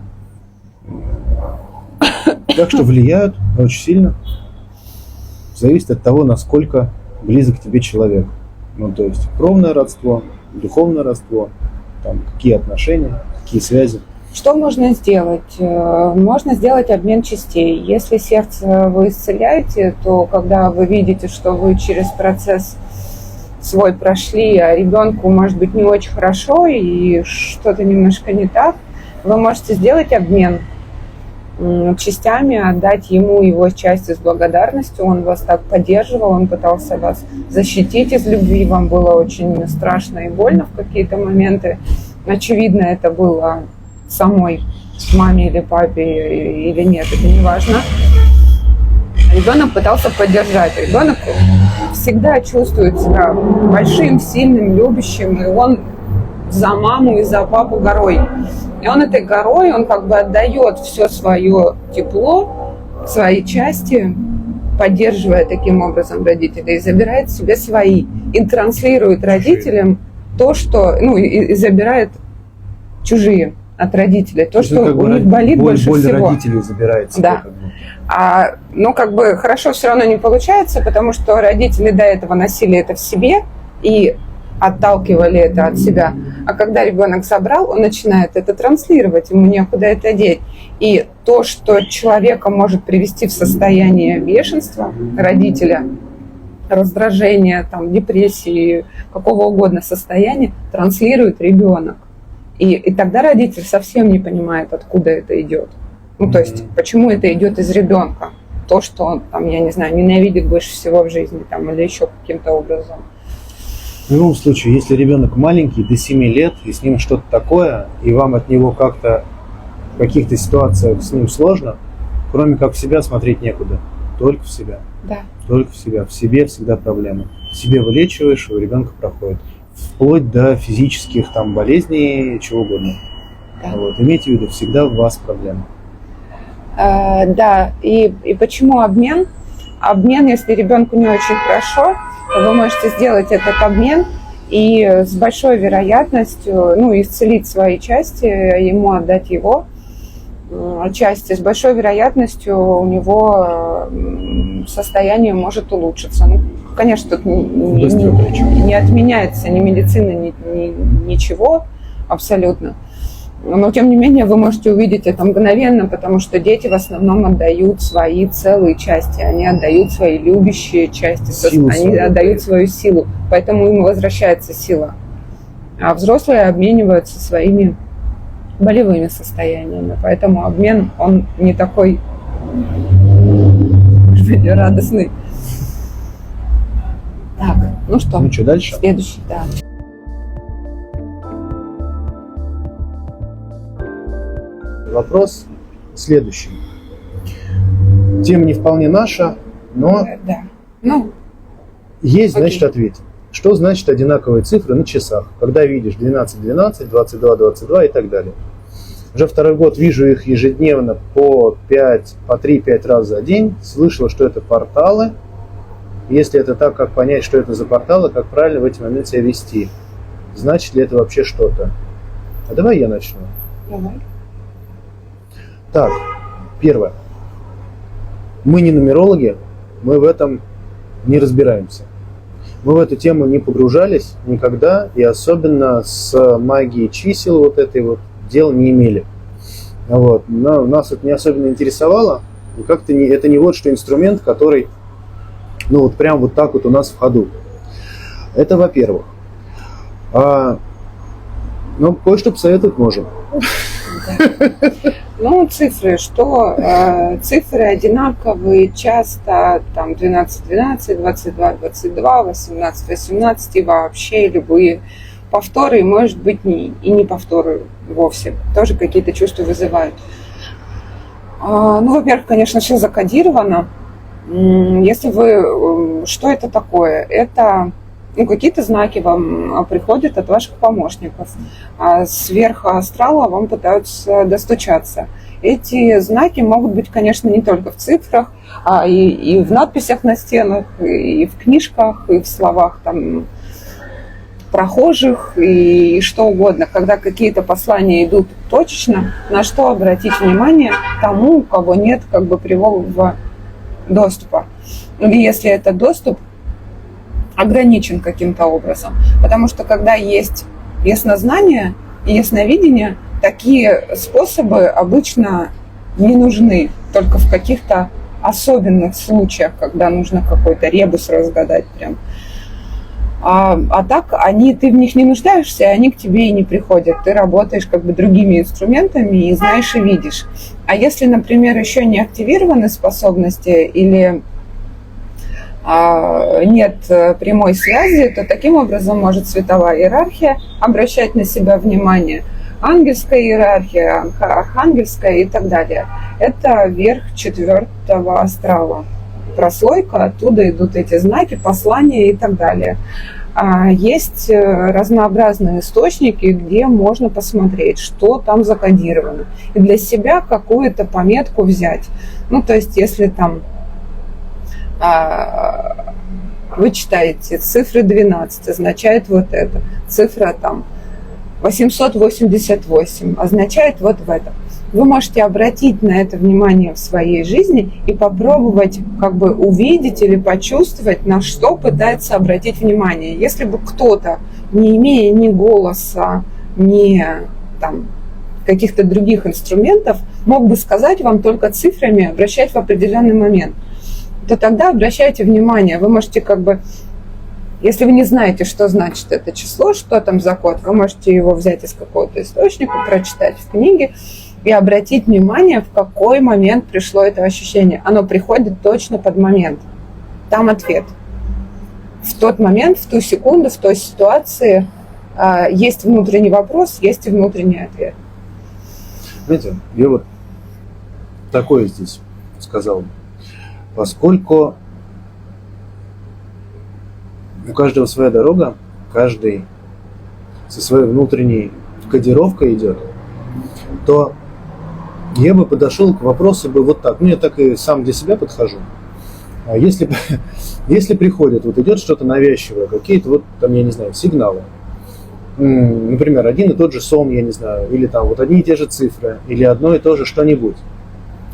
Так что влияют очень сильно. Зависит от того, насколько близок к тебе человек. Ну, то есть кровное родство, духовное родство, там, какие отношения, какие связи. Что можно сделать? Можно сделать обмен частей. Если сердце вы исцеляете, то когда вы видите, что вы через процесс свой прошли, а ребенку может быть не очень хорошо и что-то немножко не так, вы можете сделать обмен частями, отдать ему его части с благодарностью. Он вас так поддерживал, он пытался вас защитить из любви, вам было очень страшно и больно в какие-то моменты. Очевидно, это было самой маме или папе или нет, это не важно. Ребенок пытался поддержать. Ребенок всегда чувствует себя большим, сильным, любящим, и он за маму и за папу горой. И он этой горой, он как бы отдает все свое тепло, свои части, поддерживая таким образом родителей, и забирает себе свои. И транслирует родителям то, что, ну, и забирает чужие от родителей. То, что у них болит больше боль всего. Родителей забирает себе, да. Ну, как бы хорошо все равно не получается, потому что родители до этого носили это в себе и отталкивали это от себя. А когда ребенок забрал, он начинает это транслировать, ему некуда это деть. И то, что человека может привести в состояние бешенства родителя, раздражения, там, депрессии, какого угодно состояния, транслирует ребенок. И тогда родитель совсем не понимает, откуда это идет. Ну, то есть, почему это идет из ребенка. То, что он, там, я не знаю, ненавидит больше всего в жизни, там, или еще каким-то образом. В любом случае, если ребенок маленький, до 7 лет, и с ним что-то такое, и вам от него как-то в каких-то ситуациях с ним сложно, кроме как в себя смотреть некуда. Только в себя. Да. Только в себя. В себе всегда проблема. В себе вылечиваешь, у ребенка проходит. Вплоть до физических там болезней, чего угодно. Да. Вот. Имейте в виду, всегда у вас проблема. Да, и почему обмен? Обмен, если ребенку не очень хорошо, то вы можете сделать этот обмен и с большой вероятностью, ну, исцелить свои части, ему отдать его части. С большой вероятностью у него состояние может улучшиться. Ну, конечно, тут не отменяется ни медицина, ничего абсолютно. Но, тем не менее, вы можете увидеть это мгновенно, потому что дети в основном отдают свои целые части, они отдают свои любящие части, они отдают свою силу, поэтому им возвращается сила. А взрослые обмениваются своими болевыми состояниями, поэтому обмен, он не такой Были радостны. Так, ну что? Ну что, дальше? Следующий, да. Вопрос следующий. Тема не вполне наша, но Да. Ну, есть, окей. значит, ответим. Что значит одинаковые цифры на часах? Когда видишь 12-12, 22-22 и так далее. Уже второй год вижу их ежедневно по 5, по 3-5 раз за день. Слышал, что это порталы. Если это так, как понять, что это за порталы, как правильно в эти моменты себя вести? Значит ли это вообще что-то? А давай я начну. давай. Так, первое. Мы не нумерологи, мы в этом не разбираемся. Мы в эту тему не погружались никогда, и особенно с магией чисел вот этой вот дел не имели. Вот. Но нас это не особенно интересовало, и как-то это не вот что инструмент, который, ну вот прям вот так вот у нас в ходу. Это во-первых. Ну, кое-что посоветовать можем. Ну, цифры, что цифры одинаковые часто, там 12-12, 22-22, 18-18 и вообще любые повторы, и, может быть, и не повторы вовсе, тоже какие-то чувства вызывают. Ну, во-первых, конечно, все закодировано. Если вы... Что это такое? Это... Ну, какие-то знаки вам приходят от ваших помощников. А сверху астрала вам пытаются достучаться. Эти знаки могут быть, конечно, не только в цифрах, а и в надписях на стенах, и в книжках, и в словах там прохожих, и что угодно. Когда какие-то послания идут точечно, на что обратить внимание тому, у кого нет как бы прямого доступа. Или если это доступ ограничен каким-то образом. Потому что когда есть яснознание и ясновидение, такие способы обычно не нужны. Только в каких-то особенных случаях, когда нужно какой-то ребус разгадать прям. А так ты в них не нуждаешься, и они к тебе и не приходят. Ты работаешь как бы другими инструментами и знаешь и видишь. А если, например, еще не активированы способности или нет прямой связи, то таким образом может световая иерархия обращать на себя внимание, ангельская иерархия, архангельская и так далее. Это верх 4-го астрала. Прослойка, оттуда идут эти знаки, послания и так далее. Есть разнообразные источники, где можно посмотреть, что там закодировано. И для себя какую-то пометку взять. Ну, то есть, если там вы читаете цифры 12, означает вот это. Цифра там 888 означает вот в этом. Вы можете обратить на это внимание в своей жизни и попробовать как бы увидеть или почувствовать, на что пытается обратить внимание. Если бы кто-то, не имея ни голоса, ни там каких-то других инструментов, мог бы сказать вам только цифрами, обращать в определенный момент, то тогда обращайте внимание. Вы можете как бы, если вы не знаете, что значит это число, что там за код, вы можете его взять из какого-то источника, прочитать в книге и обратить внимание, в какой момент пришло это ощущение. Оно приходит точно под момент. Там ответ. В тот момент, в ту секунду, в той ситуации есть внутренний вопрос, есть и внутренний ответ. Знаете, я вот такое здесь сказал. Поскольку у каждого своя дорога, каждый со своей внутренней кодировкой идет, то я бы подошел к вопросу бы вот так. Ну, я так и сам для себя подхожу. А если приходит, вот идет что-то навязчивое, какие-то вот там, я не знаю, сигналы. Например, один и тот же сон, я не знаю, или там вот одни и те же цифры, или одно и то же что-нибудь.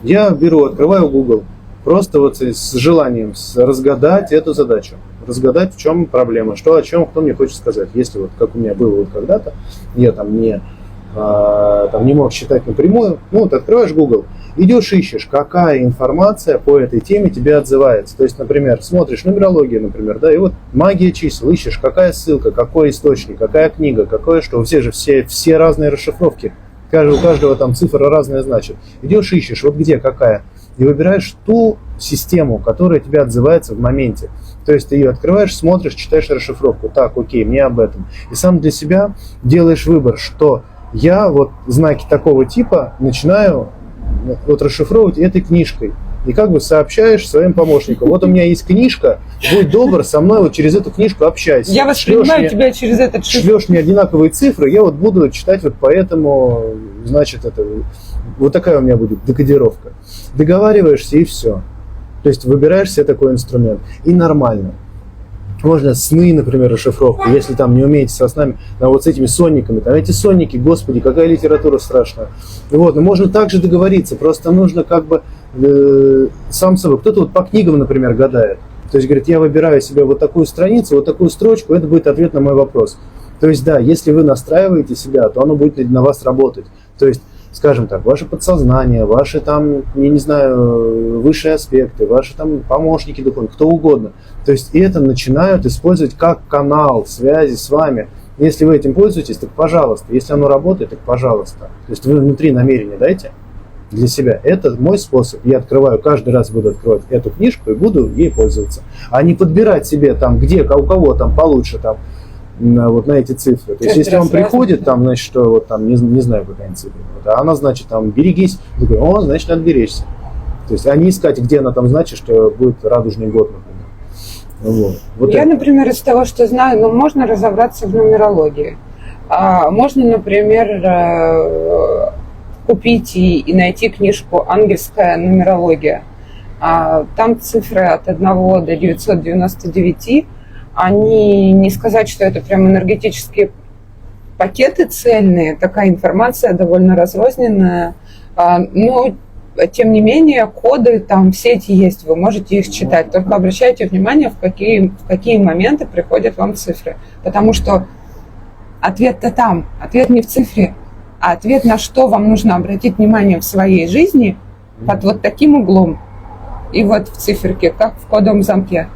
Я беру, открываю Google, просто вот с желанием разгадать эту задачу. Разгадать, в чем проблема, что о чем, кто мне хочет сказать. Если вот, как у меня было вот когда-то, я там не мог считать напрямую, ну вот открываешь Google, идешь ищешь, какая информация по этой теме тебе отзывается. То есть, например, смотришь нумерологию, например, да, и вот магия чисел, ищешь, какая ссылка, какой источник, какая книга, какое что. Все разные расшифровки. У каждого там цифра разная значит. Идешь ищешь, вот где какая. и выбираешь ту систему, которая тебе отзывается в моменте. То есть ты ее открываешь, смотришь, читаешь расшифровку. Так, окей, мне об этом. И сам для себя делаешь выбор, что я вот знаки такого типа начинаю вот расшифровывать этой книжкой. И как бы сообщаешь своим помощникам. Вот у меня есть книжка, будь добр, со мной вот через эту книжку общайся. Я воспринимаю тебя через этот шрифт. Шлешь мне одинаковые цифры, я вот буду читать вот поэтому, значит, это вот такая у меня будет декодировка. Договариваешься и все. То есть выбираешь себе такой инструмент. И нормально. Можно сны, например, расшифровку, если там не умеете со снами, а вот с этими сонниками. Там эти сонники, господи, какая литература страшная. Вот, но можно также договориться, просто нужно как бы сам собой. Кто-то вот по книгам, например, гадает. То есть говорит, я выбираю себе вот такую страницу, вот такую строчку, это будет ответ на мой вопрос. То есть да, если вы настраиваете себя, то оно будет на вас работать. То есть, скажем так, ваше подсознание, ваши там, я не знаю, высшие аспекты, ваши там помощники духовные, кто угодно. То есть это начинают использовать как канал связи с вами. Если вы этим пользуетесь, так пожалуйста. Если оно работает, так пожалуйста. То есть вы внутри намерения дайте для себя. Это мой способ. Я открываю, каждый раз буду открывать эту книжку и буду ей пользоваться. А не подбирать себе там, где, у кого там получше там, вот на эти цифры. То есть, если он приходит, там, значит, что вот там, не знаю, какая цифра, вот, а она, значит, там, берегись, такой, о, значит, надо беречься. То есть, а не искать, где она там значит, что будет радужный год, например. Вот Я, это. например, из того, что знаю, можно разобраться в нумерологии. Можно, например, купить и найти книжку «Ангельская нумерология». Там цифры от 1 до 999. Они, не сказать, что это прям энергетические пакеты цельные, такая информация довольно разрозненная, но тем не менее коды там в сети есть, вы можете их читать, только обращайте внимание, в какие моменты приходят вам цифры, потому что ответ-то там, ответ не в цифре, а ответ, на что вам нужно обратить внимание в своей жизни под вот таким углом и вот в циферке, как в кодовом замке.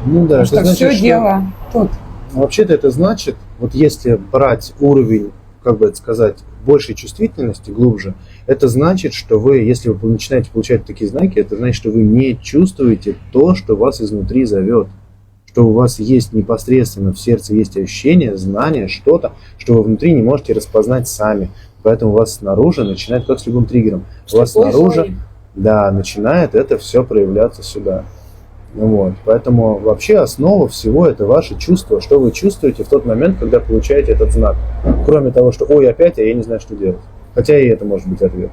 Ну да, что значит, все дело тут. Вообще-то это значит, вот если брать уровень, как бы это сказать, большей чувствительности, глубже, это значит, что вы, если вы начинаете получать такие знаки, это значит, что вы не чувствуете то, что вас изнутри зовет. Что у вас есть непосредственно в сердце есть ощущение, знание, что-то, что вы внутри не можете распознать сами. Поэтому у вас снаружи начинает, как с любым триггером, у вас снаружи, да, начинает это все проявляться сюда. Вот. Поэтому вообще основа всего это ваше чувство, что вы чувствуете в тот момент, когда получаете этот знак. Кроме того, что ой, опять, а я не знаю, что делать. Хотя и это может быть ответ.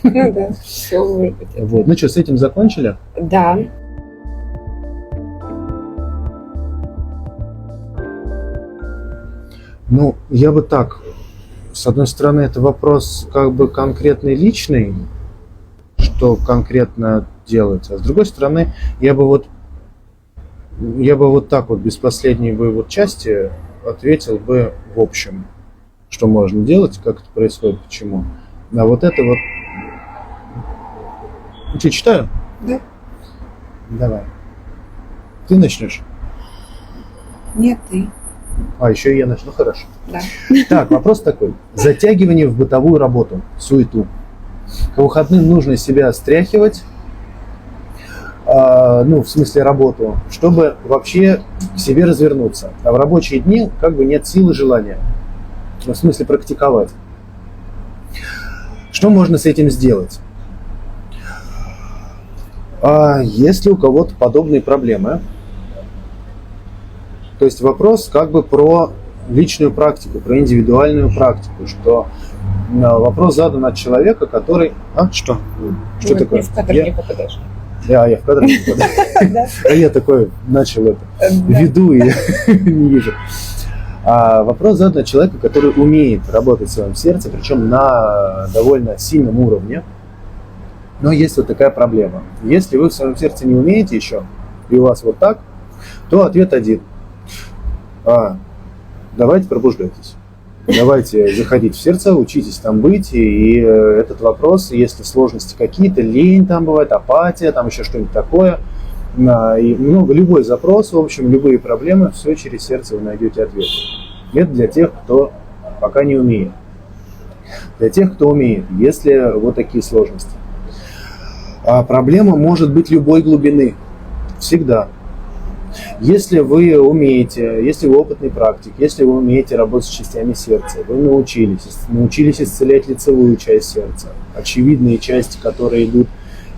Ну да, все может быть. Вот. Ну что, с этим закончили? Да. Ну, я бы так. С одной стороны, это вопрос как бы конкретный, личный, что конкретно делать. А с другой стороны, я бы вот так вот без последней бы вот части ответил бы в общем, что можно делать, как это происходит, почему. А вот это вот... Ну, что, читаю? Да. Давай. Ты начнешь? Нет, ты. А, еще и я начну. Ну, хорошо. Да. Так, вопрос такой. Затягивание в бытовую работу, суету. К выходным нужно себя стряхивать, ну, в смысле работу, чтобы вообще к себе развернуться. А в рабочие дни как бы нет силы, желания. В смысле практиковать. Что можно с этим сделать? Если у кого-то подобные проблемы, то есть вопрос как бы про личную практику, про индивидуальную практику, что вопрос задан от человека, который... Что? Что Нет, такое? в кадр не попадаешь. Я в кадр не попадаю. А я такой начал это, веду и не вижу. Вопрос задан от человека, который умеет работать в своем сердце, причем на довольно сильном уровне. Но есть вот такая проблема. Если вы в своем сердце не умеете еще, и у вас вот так, то ответ один. Давайте пробуждайтесь. Давайте заходить в сердце, учитесь там быть. И этот вопрос, если сложности какие-то, лень там бывает, апатия, там еще что-нибудь такое, и любой запрос, в общем, любые проблемы, все через сердце вы найдете ответ. Это для тех, кто пока не умеет. Для тех, кто умеет, если вот такие сложности. А проблема может быть любой глубины. Всегда. Если вы умеете, если вы опытный практик, если вы умеете работать с частями сердца, вы научились исцелять лицевую часть сердца, очевидные части, которые идут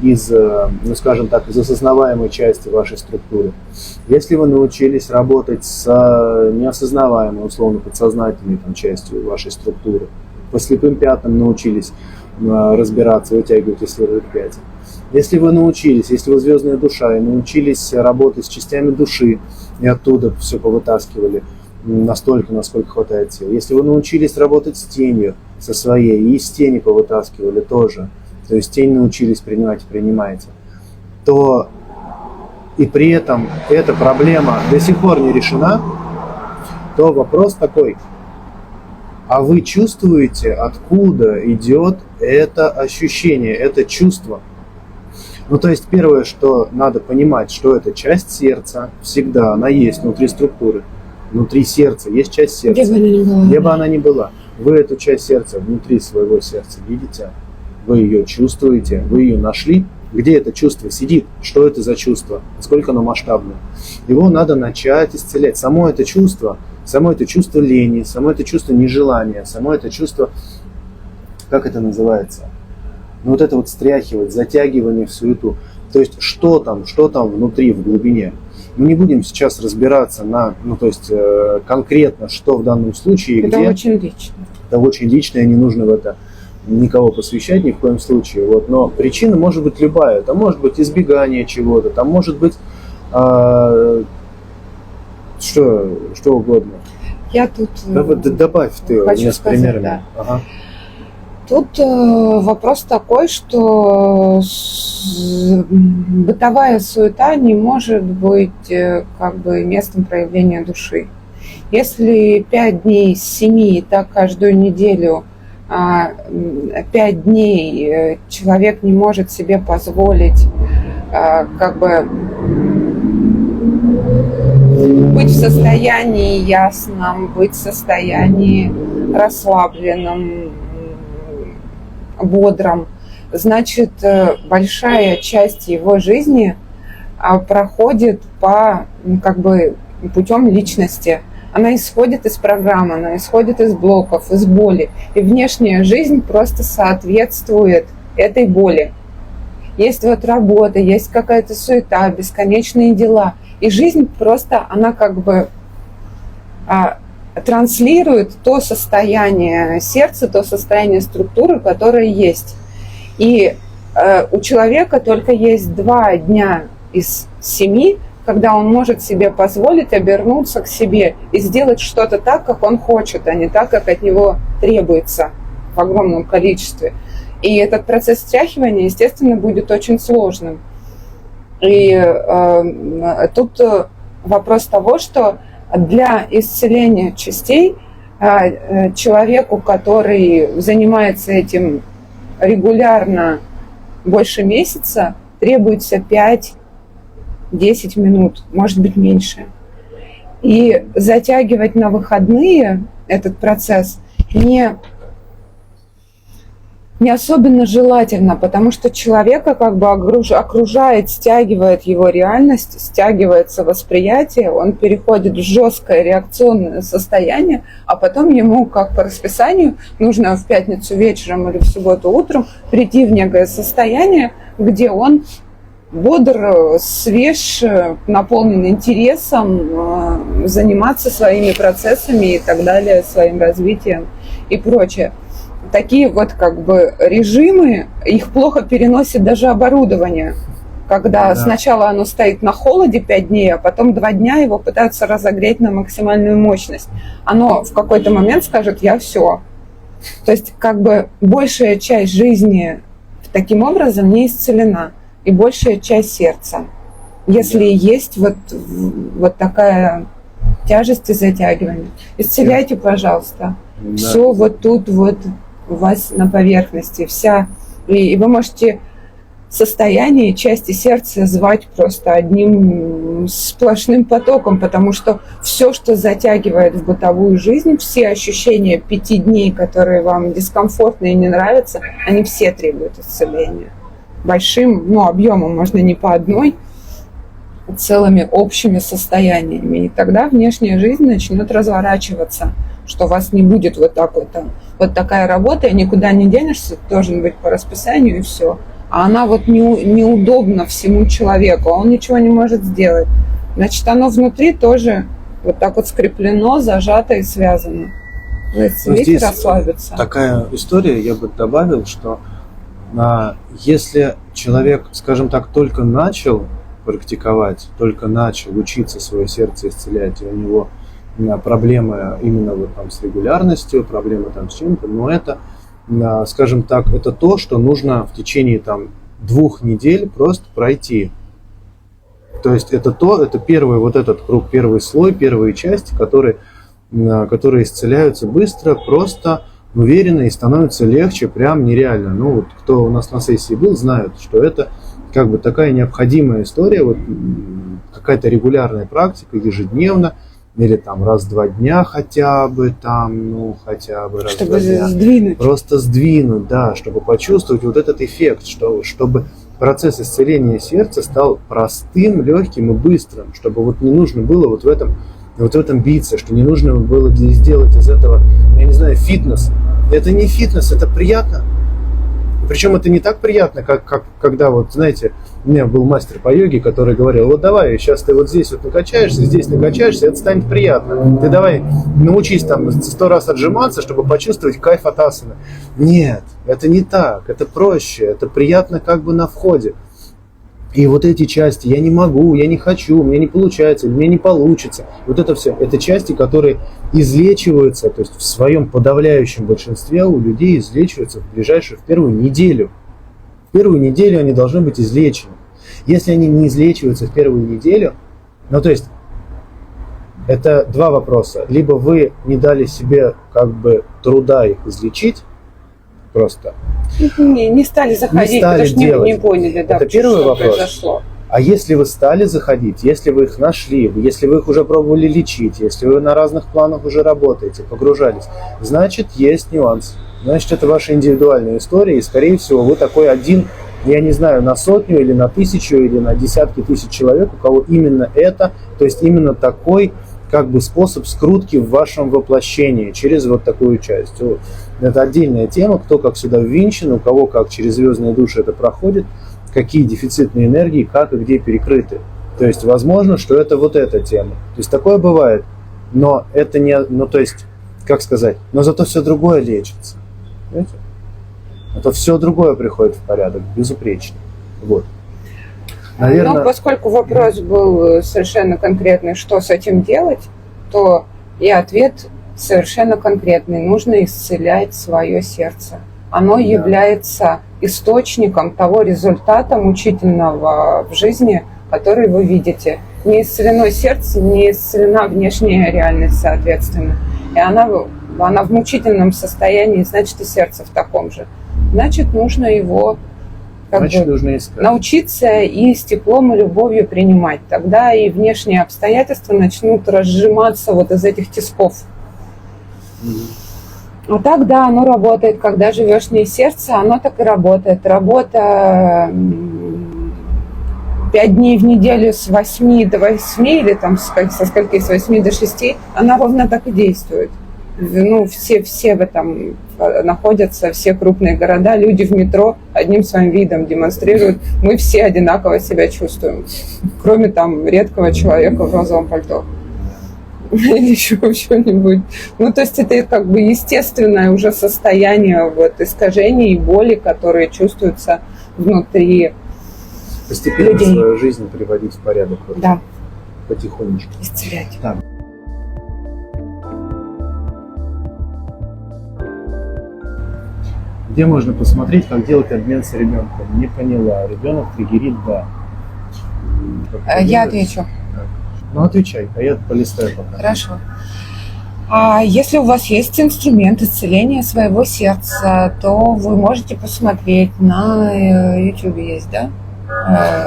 из, ну скажем так, из осознаваемой части вашей структуры. Если вы научились работать с неосознаваемой, условно, подсознательной там, частью вашей структуры, по слепым пятнам научились разбираться, вытягивать из слепых пятен. Если вы научились, если вы звездная душа и научились работать с частями души и оттуда все повытаскивали настолько, насколько хватает сил. Если вы научились работать с тенью, со своей, и из тени повытаскивали тоже, то есть тень научились принимать и принимаете, то и при этом эта проблема до сих пор не решена, то вопрос такой: а вы чувствуете, откуда идет это ощущение, это чувство? Ну, то есть первое, что надо понимать, что это часть сердца, всегда она есть внутри структуры. Внутри сердца есть часть сердца. Где бы она ни была. Вы эту часть сердца внутри своего сердца видите, вы ее чувствуете, вы ее нашли. Где это чувство сидит? Что это за чувство? Насколько оно масштабное? Его надо начать исцелять. Само это чувство лени, само это чувство нежелания, само это чувство, как это называется? Ну, вот это вот стряхивать, затягивание в суету. То есть, что там внутри, в глубине. Мы не будем сейчас разбираться конкретно, что в данном случае. Это где. Очень лично. Это очень лично, и не нужно в это никого посвящать ни в коем случае. Вот. Но причина может быть любая. Это может быть избегание чего-то, там может быть что угодно. Я тут добавь ты мне с примерами. Да. Ага. Тут вопрос такой, что бытовая суета не может быть как бы местом проявления души. Если 5 дней из 7, и так каждую неделю, 5 дней человек не может себе позволить как бы быть в состоянии ясном, быть в состоянии расслабленном, бодром, значит, большая часть его жизни проходит путем личности. Она исходит из программы, она исходит из блоков, из боли. И внешняя жизнь просто соответствует этой боли. Есть вот работа, есть какая-то суета, бесконечные дела. И жизнь просто, она как бы транслирует то состояние сердца, то состояние структуры, которое есть. И у человека только есть 2 дня из 7, когда он может себе позволить обернуться к себе и сделать что-то так, как он хочет, а не так, как от него требуется в огромном количестве. И этот процесс стряхивания, естественно, будет очень сложным. И тут вопрос того, что для исцеления частей человеку, который занимается этим регулярно больше месяца, требуется 5-10 минут, может быть меньше. И затягивать на выходные этот процесс не особенно желательно, потому что человека как бы окружает, стягивает его реальность, стягивается восприятие, он переходит в жесткое реакционное состояние, а потом ему, как по расписанию, нужно в пятницу вечером или в субботу утром прийти в некое состояние, где он бодр, свеж, наполнен интересом, заниматься своими процессами и так далее, своим развитием и прочее. Такие вот как бы режимы, их плохо переносит даже оборудование. Когда сначала оно стоит на холоде 5 дней, а потом 2 дня его пытаются разогреть на максимальную мощность. Оно в какой-то момент скажет: я все. То есть как бы большая часть жизни таким образом не исцелена. И большая часть сердца. Если есть вот такая тяжесть и затягивание. Исцеляйте, пожалуйста. Да. Все вот тут вот у вас на поверхности. И вы можете состояние части сердца звать просто одним сплошным потоком, потому что все, что затягивает в бытовую жизнь, все ощущения 5 дней, которые вам дискомфортны и не нравятся, они все требуют исцеления. большим, ну, объемом, можно не по одной, целыми общими состояниями. И тогда внешняя жизнь начнет разворачиваться, что у вас не будет вот так вот такая работа, и никуда не денешься, должен быть по расписанию, и все. А она вот неудобна всему человеку, он ничего не может сделать. Значит, оно внутри тоже вот так вот скреплено, зажато и связано. Видите, расслабиться. Такая история, я бы добавил, что если человек, скажем так, только начал практиковать, только начал учиться свое сердце исцелять, и у него проблемы именно вот там с регулярностью, проблемы там с чем-то, но это, скажем так, это то, что нужно в течение там 2 недель просто пройти. То есть это первый вот этот круг, первый слой, первые части, которые исцеляются быстро, просто, уверенно, и становится легче, прям нереально. Ну вот кто у нас на сессии был, знают, что это как бы такая необходимая история, вот какая-то регулярная практика, ежедневно, или там раз в 2 дня хотя бы, там, ну, хотя бы раз в 2 дня. Сдвинуть. Просто сдвинуть, да, чтобы почувствовать вот этот эффект, чтобы процесс исцеления сердца стал простым, легким и быстрым, чтобы вот не нужно было вот в этом биться, что не нужно было сделать из этого, я не знаю, фитнес. Это не фитнес, это приятно. Причем это не так приятно, как когда, вот, знаете, у меня был мастер по йоге, который говорил: вот давай, сейчас ты вот здесь вот накачаешься, здесь накачаешься, это станет приятно. Ты давай научись там 100 раз отжиматься, чтобы почувствовать кайф от асаны. Нет, это не так, это проще, это приятно как бы на входе. И вот эти части, я не могу, я не хочу, у меня не получается, у меня не получится. Вот это все, это части, которые излечиваются, то есть в своем подавляющем большинстве у людей излечиваются в первую неделю. В первую неделю они должны быть излечены. Если они не излечиваются в первую неделю, ну то есть это 2 вопроса. Либо вы не дали себе как бы труда их излечить, просто. Не стали заходить, потому что не поняли, да, это первый что вопрос. произошло. А если вы стали заходить, если вы их нашли, если вы их уже пробовали лечить, если вы на разных планах уже работаете, погружались, значит, есть нюанс. Значит, это ваша индивидуальная история, и, скорее всего, вы такой один, я не знаю, на 100 или на 1000 или на десятки тысяч человек, у кого именно это, то есть именно такой как бы способ скрутки в вашем воплощении через вот такую часть. Это отдельная тема, кто как сюда ввинчен, у кого как через звездные души это проходит, какие дефицитные энергии, как и где перекрыты. То есть возможно, что это вот эта тема. То есть такое бывает, но это не, ну то есть, как сказать, но зато все другое лечится. Понимаете? А то все другое приходит в порядок, безупречно. Вот. Наверное... Но поскольку вопрос был совершенно конкретный, что с этим делать, то и ответ совершенно конкретный. Нужно исцелять свое сердце. Оно является источником того результата мучительного в жизни, который вы видите. Не исцелено сердце, не исцелена внешняя реальность, соответственно. И она в мучительном состоянии, значит, и сердце в таком же. Значит, нужно его нужно искать. Научиться и с теплом и любовью принимать. Тогда и внешние обстоятельства начнут разжиматься вот из этих тисков. А так, да, оно работает. Когда живешь вне сердца, оно так и работает. Работа 5 дней в неделю с 8 до 8 или там со скольки, с 8 до 6, она ровно так и действует. Ну, все в этом находятся, все крупные города, люди в метро одним своим видом демонстрируют. Мы все одинаково себя чувствуем, кроме там редкого человека в розовом пальто. Или еще что-нибудь. Ну, то есть это как бы естественное уже состояние вот искажений и боли, которые чувствуются внутри постепенно людей. Свою жизнь приводить в порядок. Да. Потихонечку. Исцелять. Так. Где можно посмотреть, как делать обмен с ребенком? Не поняла. Ребенок триггерит, да. Я отвечу. Ну, отвечай, а я полистаю пока. Хорошо. Если у вас есть инструмент исцеления своего сердца, то вы можете посмотреть на YouTube есть, да?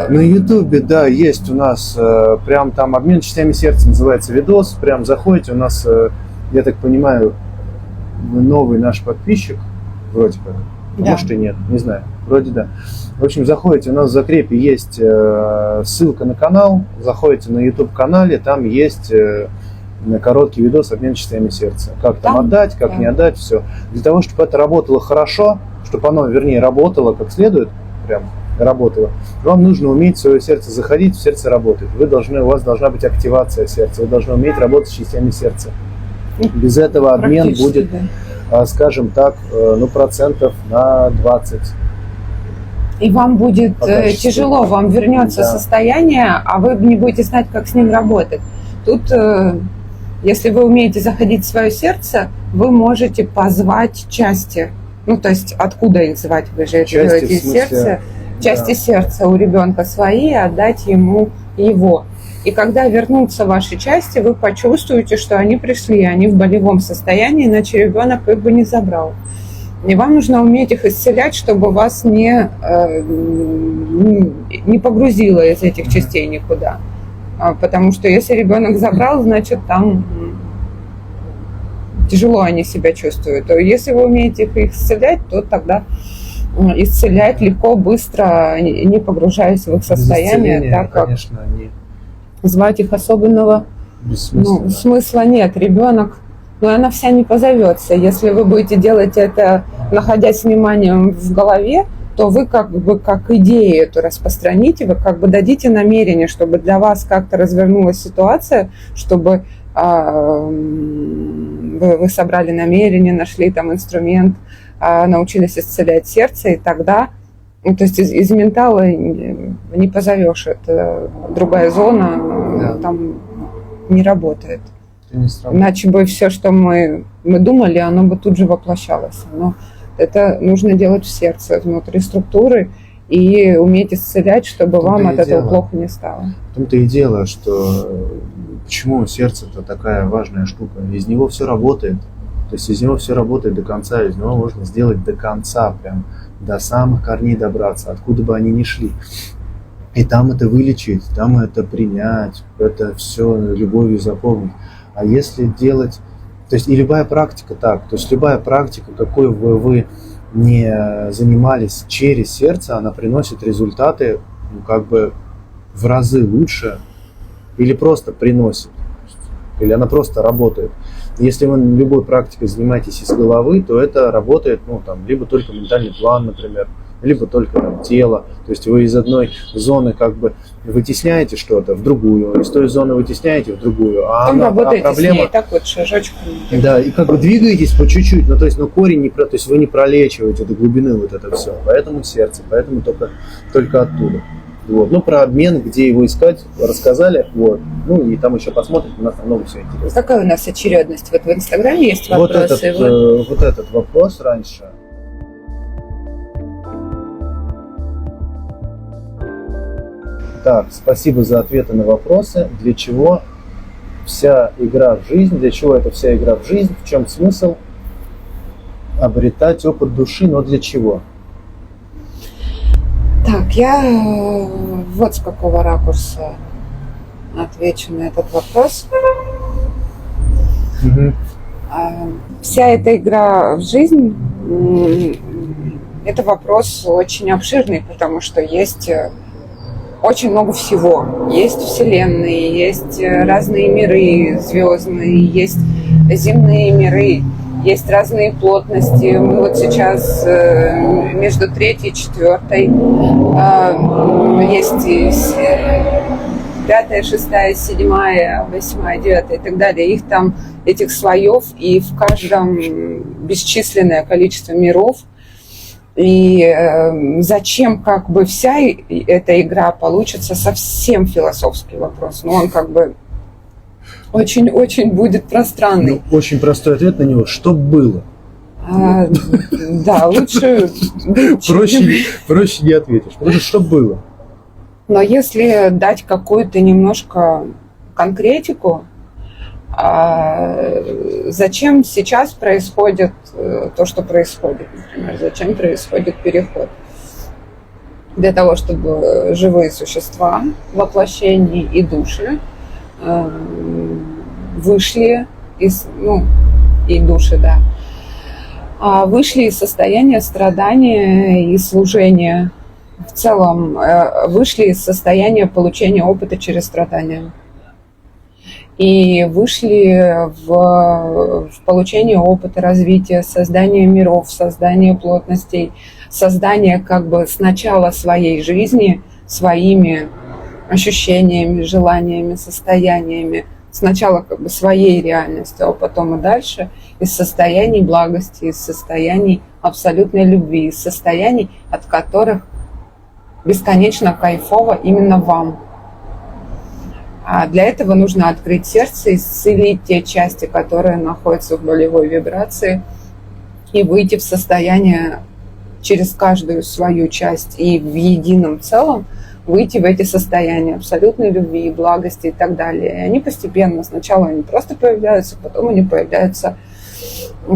На YouTube, да, есть у нас прям там обмен частями сердца называется видос. Прям заходите, у нас, я так понимаю, новый наш подписчик, вроде как. Да. Может и нет, не знаю. Вроде да. В общем, заходите, у нас в закрепе есть ссылка на канал, заходите на YouTube-канале, там есть короткий видос «Обмен частями сердца». Как там отдать, как не отдать, все. Для того, чтобы это работало хорошо, чтобы оно, вернее, работало как следует, прям работало, вам нужно уметь в свое сердце заходить, в сердце работать. У вас должна быть активация сердца, вы должны уметь работать с частями сердца. Без этого обмен будет, скажем так, ну, процентов на 20. И вам будет тяжело, вам вернется состояние, а вы не будете знать, как с ним работать. Тут, если вы умеете заходить в свое сердце, вы можете позвать части. Ну, то есть, откуда их звать? Вы же это делаете из сердца. Части сердца у ребенка свои, отдать ему его. И когда вернутся ваши части, вы почувствуете, что они пришли, они в болевом состоянии, иначе ребенок их бы не забрал. И вам нужно уметь их исцелять, чтобы вас не погрузило из этих частей никуда. Потому что если ребенок забрал, значит там тяжело они себя чувствуют. Если вы умеете их исцелять, то тогда исцелять легко, быстро, не погружаясь в их состояние, так как конечно, звать их особенного смысла нет. Ребенок, она вся не позовется. Если вы будете делать это, находясь с вниманием в голове, то вы как идею эту распространите, вы как бы дадите намерение, чтобы для вас как-то развернулась ситуация, чтобы вы собрали намерение, нашли там инструмент, научились исцелять сердце, и тогда, то есть из ментала не позовешь, это другая зона, там не работает. Иначе бы все, что мы думали, оно бы тут же воплощалось. Но это нужно делать в сердце, внутри структуры, и уметь исцелять, чтобы вам от этого плохо не стало. В том-то и дело, что почему сердце-то такая важная штука. Из него все работает. То есть из него все работает до конца, из него можно сделать до конца, прям до самых корней добраться, откуда бы они ни шли. И там это вылечить, там это принять, это все любовью заполнить. А если делать, то есть и любая практика так, то есть любая практика, какой бы вы не занимались через сердце, она приносит результаты, ну, как бы в разы лучше, или просто приносит, или она просто работает. Если вы любой практикой занимаетесь из головы, то это работает, ну, там, либо только ментальный план, например, либо только там, тело. То есть вы из одной зоны как бы вытесняете что-то в другую, из той зоны вытесняете в другую. Работаете проблема... с ней так вот шажочком. Да, и как бы двигаетесь по чуть-чуть, но то есть, корень не то есть вы не пролечиваете до глубины вот это все. Поэтому сердце, поэтому только оттуда. Вот. Ну, про обмен, где его искать, рассказали. Вот. Ну, и там еще посмотрите, у нас там много всего интересного. Какая у нас очередность? Вот в Инстаграме есть вопросы? Вот этот вопрос раньше. Так, спасибо за ответы на вопросы. Для чего вся игра в жизнь? Для чего это вся игра в жизнь? В чем смысл обретать опыт души, но для чего? Так, я вот с какого ракурса отвечу на этот вопрос. Вся эта игра в жизнь – это вопрос очень обширный, потому что есть очень много всего. Есть вселенные, есть разные миры звездные, есть земные миры, есть разные плотности. Мы вот сейчас между 3-й и 4-й. Есть 5-я, 6-я, 7-я, 8-я, 9-я и так далее. Их там, этих слоев, и в каждом бесчисленное количество миров. И зачем как бы вся эта игра получится, совсем философский вопрос. Но он как бы очень-очень будет пространный. Ну, очень простой ответ на него. Что было? Да, лучше... Проще не ответишь. Потому что было? Но если дать какую-то немножко конкретику, зачем сейчас происходит то, что происходит, например, зачем происходит переход? Для того, чтобы живые существа, воплощения и души вышли из, и души, да, вышли из состояния страдания и служения. В целом вышли из состояния получения опыта через страдания. И вышли в получение опыта, развития, создание миров, создание плотностей, создание как бы сначала своей жизни, своими ощущениями, желаниями, состояниями, сначала как бы своей реальностью, а потом и дальше из состояний благости, из состояний абсолютной любви, из состояний, от которых бесконечно кайфово именно вам. А для этого нужно открыть сердце, исцелить те части, которые находятся в болевой вибрации, и выйти в состояние через каждую свою часть и в едином целом выйти в эти состояния абсолютной любви, благости и так далее. И они постепенно, сначала они просто появляются, потом они появляются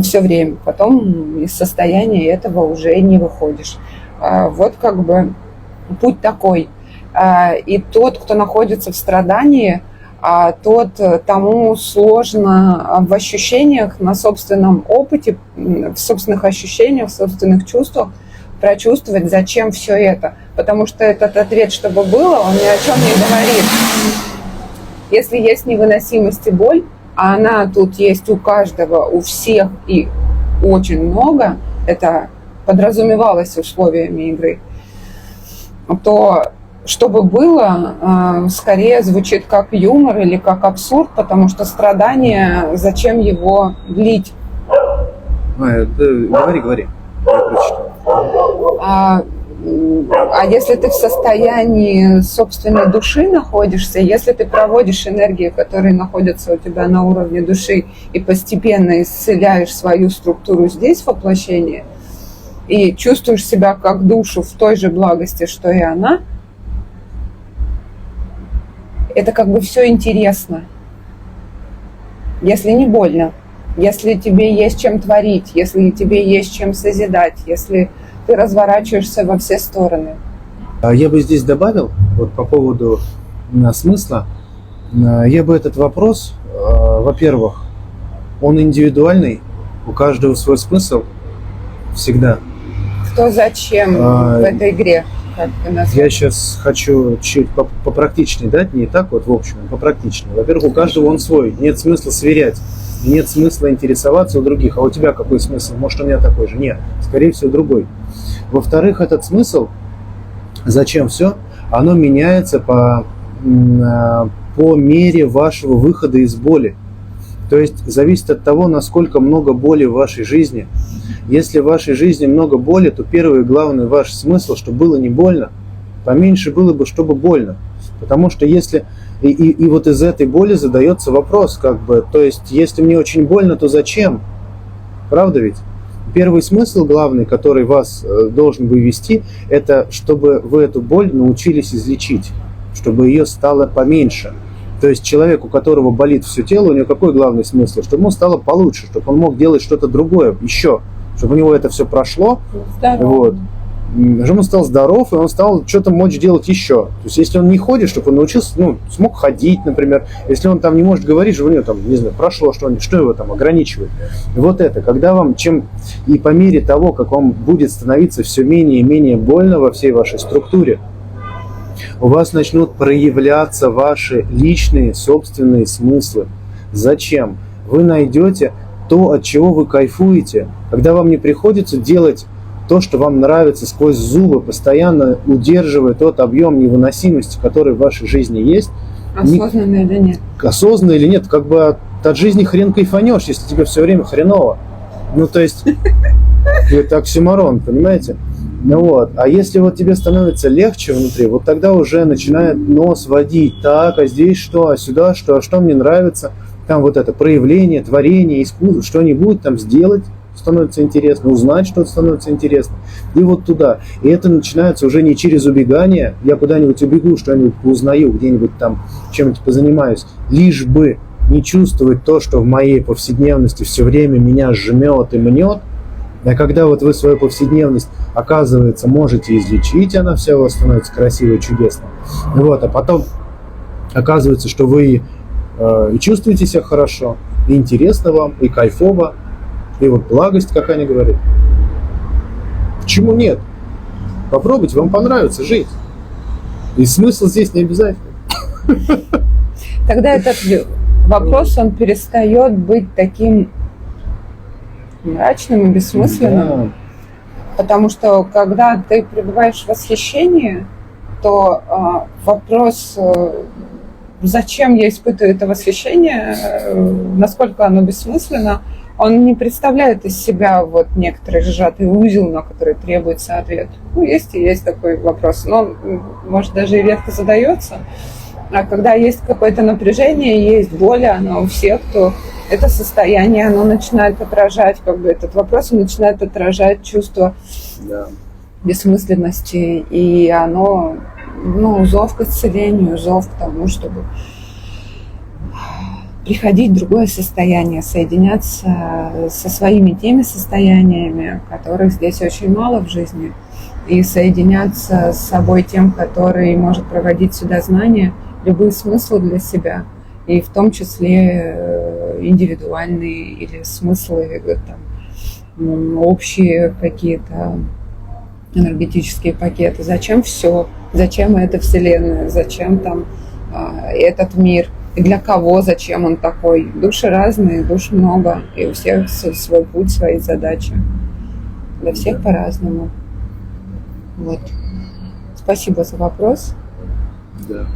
все время. Потом из состояния этого уже не выходишь. Вот как бы путь такой. И тот, кто находится в страдании, тому сложно в ощущениях, на собственном опыте, в собственных ощущениях, в собственных чувствах прочувствовать, зачем все это. Потому что этот ответ, чтобы было, он ни о чем не говорит. Если есть невыносимость и боль, а она тут есть у каждого, у всех и очень много, это подразумевалось условиями игры, то чтобы было, скорее звучит как юмор или как абсурд, потому что страдание, зачем его длить? Говори. А если ты в состоянии собственной души находишься, если ты проводишь энергии, которые находятся у тебя на уровне души, и постепенно исцеляешь свою структуру здесь, в воплощении, и чувствуешь себя как душу в той же благости, что и она, это как бы все интересно. Если не больно, если тебе есть чем творить, если тебе есть чем созидать, если ты разворачиваешься во все стороны. Я бы здесь добавил, вот по поводу смысла, я бы этот вопрос, во-первых, он индивидуальный, у каждого свой смысл всегда. Кто зачем в этой игре? Я сейчас хочу чуть попрактичнее дать, не так вот в общем, а попрактичнее. Во-первых, у каждого он свой, нет смысла сверять, нет смысла интересоваться у других. А у тебя какой смысл? Может, у меня такой же? Нет, скорее всего, другой. Во-вторых, этот смысл, зачем все, оно меняется по мере вашего выхода из боли. То есть зависит от того, насколько много боли в вашей жизни. Если в вашей жизни много боли, то первый и главный ваш смысл, чтобы было не больно, поменьше было бы, чтобы больно. Потому что если... И вот из этой боли задается вопрос, как бы, то есть, если мне очень больно, то зачем? Правда ведь? Первый смысл главный, который вас должен вывести, это чтобы вы эту боль научились излечить, чтобы ее стало поменьше. То есть человек, у которого болит все тело, у него какой главный смысл? Чтобы ему стало получше, чтобы он мог делать что-то другое еще, чтобы у него это все прошло. Вот. Чтобы он стал здоров, и он стал что-то мочь делать еще. То есть если он не ходит, чтобы он научился, смог ходить, например. Если он там не может говорить, чтобы у него там, не знаю, прошло что-нибудь, что его там ограничивает. И вот это, когда вам и по мере того, как вам будет становиться все менее и менее больно во всей вашей структуре, у вас начнут проявляться ваши личные, собственные смыслы. Зачем? Вы найдете то, от чего вы кайфуете. Когда вам не приходится делать то, что вам нравится сквозь зубы, постоянно удерживая тот объем невыносимости, который в вашей жизни есть. Осознанно или нет? Осознанно или нет, как бы от жизни хрен кайфанешь, если тебе все время хреново. То есть, это оксюморон, понимаете? Вот. А если вот тебе становится легче внутри, вот тогда уже начинает нос водить. Так, а здесь что, а сюда что, а что мне нравится? Там вот это проявление, творение, искусство, что-нибудь там сделать становится интересно, узнать что-то становится интересно. И вот туда. И это начинается уже не через убегание, я куда-нибудь убегу, что-нибудь узнаю, где-нибудь там чем-нибудь позанимаюсь, лишь бы не чувствовать то, что в моей повседневности все время меня жмет и мнет. А когда вот вы свою повседневность, оказывается, можете излечить, она вся у вас становится красивой, чудесной. Вот, а потом оказывается, что вы и чувствуете себя хорошо, и интересно вам, и кайфово, И вот благость, как они говорят. Почему нет? Попробуйте, вам понравится жить. И смысл здесь не обязательно. Тогда этот вопрос, он перестает быть таким мрачным и бессмысленным. Да. Потому что когда ты пребываешь в восхищении, то вопрос, зачем я испытываю это восхищение, насколько оно бессмысленно, он не представляет из себя вот некоторый сжатый узел, на который требуется ответ. Ну, есть и есть такой вопрос, но он, может, даже и редко задается. А когда есть какое-то напряжение, есть боль, оно у всех, то это состояние, оно начинает отражать, как бы этот вопрос, он начинает отражать чувство бессмысленности, и оно, зов к исцелению, зов к тому, чтобы приходить в другое состояние, соединяться со своими теми состояниями, которых здесь очень мало в жизни, и соединяться с собой тем, который может проводить сюда знания, любые смыслы для себя, и в том числе индивидуальные или смыслы, там, общие какие-то энергетические пакеты. Зачем все? Зачем эта вселенная? Зачем там этот мир? И для кого? Зачем он такой? Души разные, душ много, и у всех свой путь, свои задачи. Для всех по-разному. Вот. Спасибо за вопрос. Да.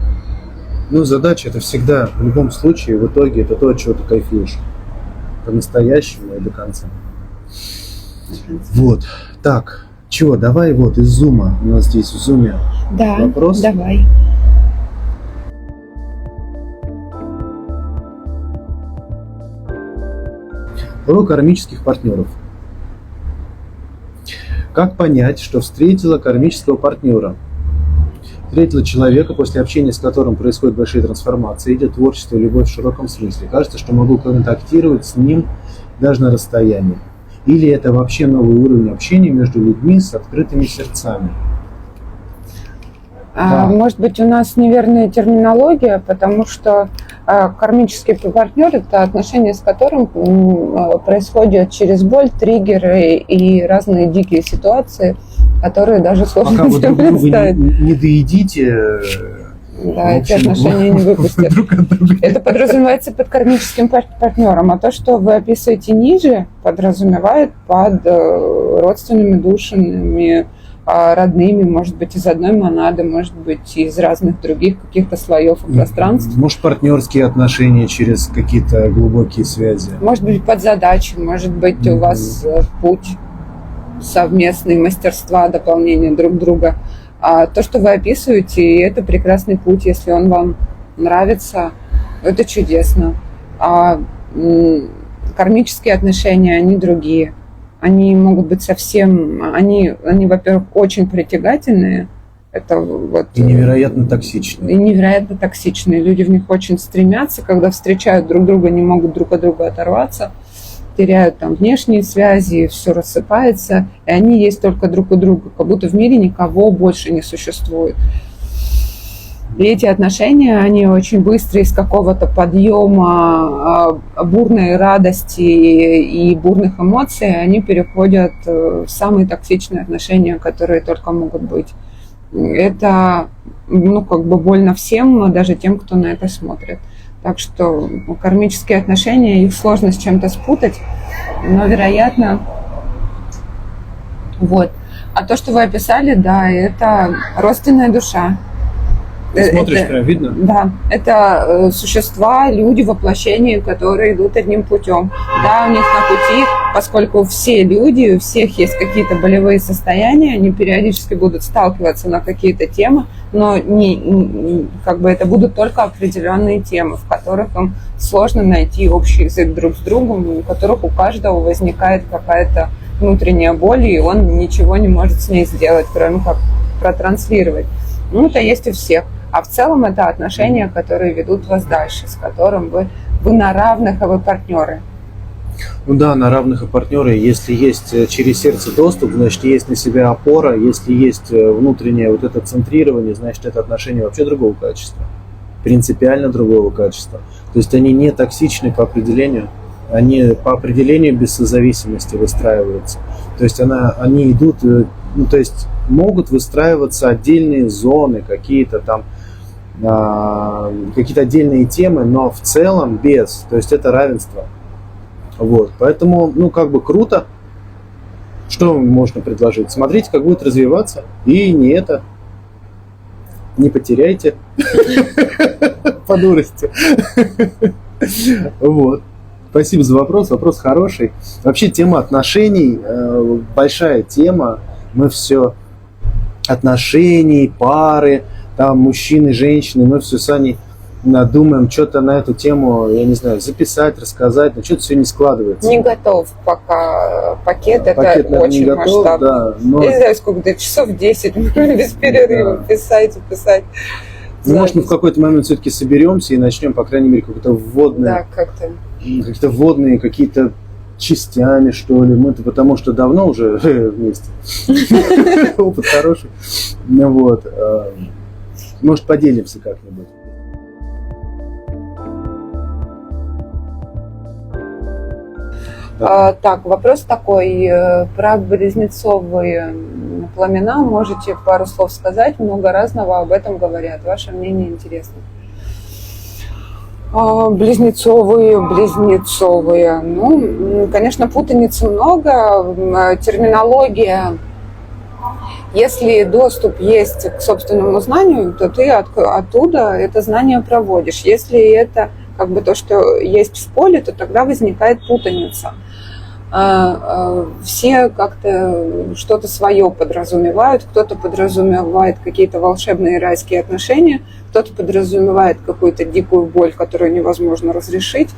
Задача это всегда, в любом случае, в итоге, это то, от чего ты кайфуешь. По-настоящему и до конца. Вот. Так, чего, давай вот из зума. У нас здесь в зуме вопрос. Давай. Про кармических партнеров. Как понять, что встретила кармического партнера? Встретила человека, после общения с которым происходят большие трансформации, идет творчество и любовь в широком смысле. Кажется, что могу контактировать с ним даже на расстоянии. Или это вообще новый уровень общения между людьми с открытыми сердцами? Да. Может быть, у нас неверная терминология, потому что кармический партнер – это отношения, с которым происходят через боль, триггеры и разные дикие ситуации, которые даже сложно пока вы друг другу представить. не доедите, да, эти отношения не выпустят. Это подразумевается под кармическим партнером, а то, что вы описываете ниже, подразумевает под родственными душами, родными, может быть, из одной монады, может быть, из разных других каких-то слоев и пространств. Может, партнерские отношения через какие-то глубокие связи. Может быть, под задачи, может быть, у вас путь совместный, мастерства, дополнения друг друга. А то, что вы описываете, это прекрасный путь, если он вам нравится, это чудесно. А кармические отношения, они другие. Они могут быть совсем... Они, во-первых, очень притягательные. Это вот... И невероятно токсичные. И невероятно токсичные. Люди в них очень стремятся, когда встречают друг друга, не могут друг от друга оторваться, теряют там внешние связи, все рассыпается, и они есть только друг у друга, как будто в мире никого больше не существует. И эти отношения, они очень быстро из какого-то подъема бурной радости и бурных эмоций, они переходят в самые токсичные отношения, которые только могут быть. Это, больно всем, даже тем, кто на это смотрит. Так что кармические отношения, их сложно с чем-то спутать, но, вероятно, вот. А то, что вы описали, да, это родственная душа. Ты смотришь, прям видно? Да, это существа, люди, воплощения, которые идут одним путем. Да, у них на пути, поскольку все люди, у всех есть какие-то болевые состояния, они периодически будут сталкиваться на какие-то темы, но это будут только определенные темы, в которых им сложно найти общий язык друг с другом, у которых у каждого возникает какая-то внутренняя боль, и он ничего не может с ней сделать, кроме как протранслировать. Это есть у всех. А в целом это отношения, которые ведут вас дальше, с которым вы на равных, а вы партнеры. Да, на равных и партнеры. Если есть через сердце доступ, значит, есть на себя опора. Если есть внутреннее вот это центрирование, значит, это отношения вообще другого качества. Принципиально другого качества. То есть они не токсичны по определению. они по определению без созависимости выстраиваются. То есть они идут, ну, то есть могут выстраиваться отдельные зоны, какие-то там, какие-то отдельные темы, но в целом без. То есть это равенство. Вот. Поэтому, ну, как бы круто. Что можно предложить? Смотрите, как будет развиваться. И не потеряйте по дурости. Вот. Спасибо за вопрос. Вопрос хороший. Вообще тема отношений большая тема. Мы все отношений, пары, там мужчины, женщины, мы все с Аней думаем что-то на эту тему, я не знаю, записать, рассказать, но что-то все не складывается. Не готов пока пакет, это наверное, очень не готов, масштабно. да, но... Я не знаю, сколько, часов 10 без перерыва писать. Ну, может, мы в какой-то момент все-таки соберемся и начнем, по крайней мере, какие-то вводные, какие-то вводные, какие-то частями, что ли. Мы-то потому что давно уже вместе. Опыт хороший. Ну вот. Может, поделимся как-нибудь. Так, вопрос такой. Про близнецовые пламена можете пару слов сказать? Много разного об этом говорят. Ваше мнение интересно. Близнецовые. Ну, конечно, путаницы много. Терминология. Если доступ есть к собственному знанию, то ты оттуда это знание проводишь. Если это как бы то, что есть в поле, то тогда возникает путаница. Все как-то что-то свое подразумевают, кто-то подразумевает какие-то волшебные райские отношения, кто-то подразумевает какую-то дикую боль, которую невозможно разрешить.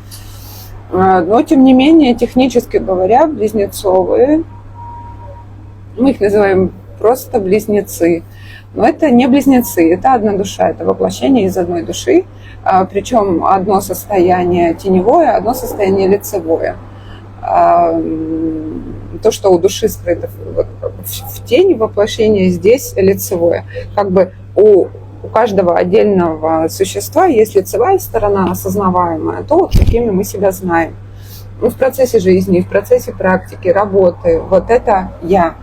Но, тем не менее, технически говоря, близнецовые, мы их называем просто близнецы. Но это не близнецы, это одна душа, это воплощение из одной души. Причем одно состояние теневое, одно состояние лицевое. То, что у души скрыто в тени воплощения, здесь лицевое. Как бы у каждого отдельного существа есть лицевая сторона, осознаваемая, то вот какими мы себя знаем. Ну, в процессе жизни, в процессе практики, работы, вот это я.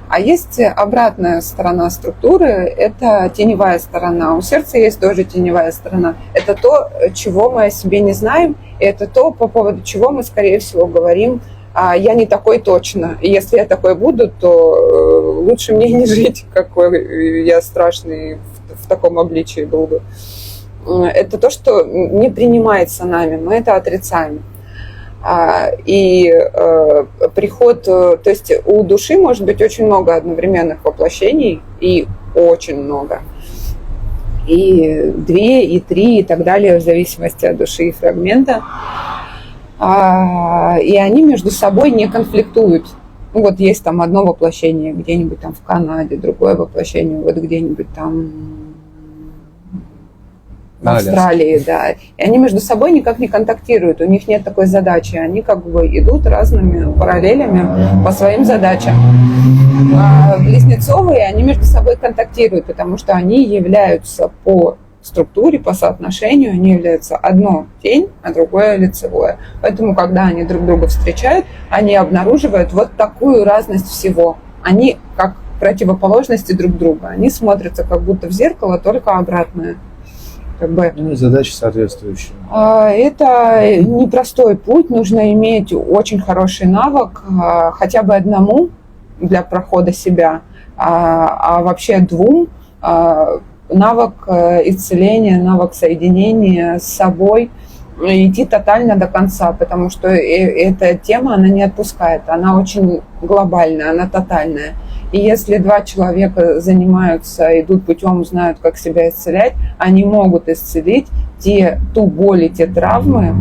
А есть обратная сторона структуры, это теневая сторона. У сердца есть тоже теневая сторона. Это то, чего мы о себе не знаем, и это то, по поводу чего мы, скорее всего, говорим: я не такой точно. И если я такой буду, то лучше мне не жить, какой я страшный в таком обличии был бы. Это то, что не принимается нами, мы это отрицаем. И приход, то есть у души может быть очень много одновременных воплощений, и очень много. И 2, и 3, и так далее, в зависимости от души и фрагмента. И они между собой не конфликтуют. Ну, вот есть там одно воплощение где-нибудь там в Канаде, другое воплощение вот где-нибудь там в Австралии, да. И они между собой никак не контактируют, у них нет такой задачи. Они как бы идут разными параллелями по своим задачам. Близнецовые, они между собой контактируют, потому что они являются по структуре, по соотношению, они являются одно тень, а другое лицевое. Поэтому, когда они друг друга встречают, они обнаруживают вот такую разность всего. Они как противоположности друг друга. Они смотрятся как будто в зеркало, только обратное. Как бы, задачи соответствующие. Это непростой путь, нужно иметь очень хороший навык, хотя бы одному для прохода себя, а вообще 2, навык исцеления, навык соединения с собой, идти тотально до конца, потому что эта тема, она не отпускает, она очень глобальная, она тотальная. И если 2 человека занимаются, идут путем, знают, как себя исцелять, они могут исцелить ту боль и те травмы,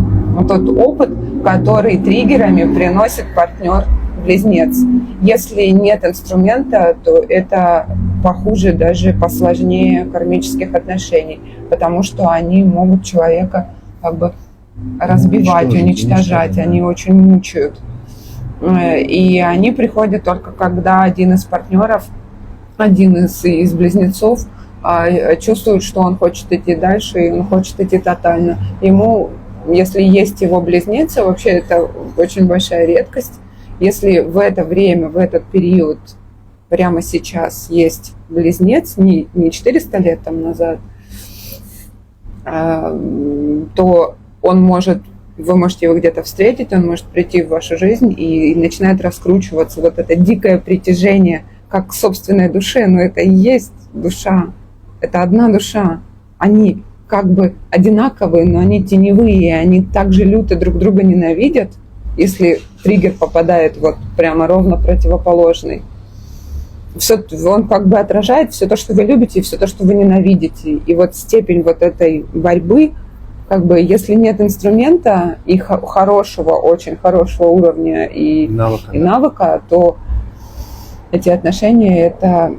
тот опыт, который триггерами приносит партнер-близнец. Если нет инструмента, то это похуже, даже посложнее кармических отношений, потому что они могут человека как бы разбивать, уничтожать, они очень мучают. И они приходят только когда один из партнеров, один из близнецов чувствует, что он хочет идти дальше, и он хочет идти тотально. Ему если есть его близнецы, вообще это очень большая редкость. Если в это время, в этот период, прямо сейчас есть близнец, не 400 лет там назад, то вы можете его где-то встретить, он может прийти в вашу жизнь и начинает раскручиваться вот это дикое притяжение как к собственной душе, но это и есть душа, это одна душа. Они как бы одинаковые, но они теневые, они также люто друг друга ненавидят, если триггер попадает вот прямо ровно противоположный. Он как бы отражает все то, что вы любите, и все то, что вы ненавидите. И вот степень вот этой борьбы, как бы, если нет инструмента и хорошего, очень хорошего уровня и навыка, то эти отношения это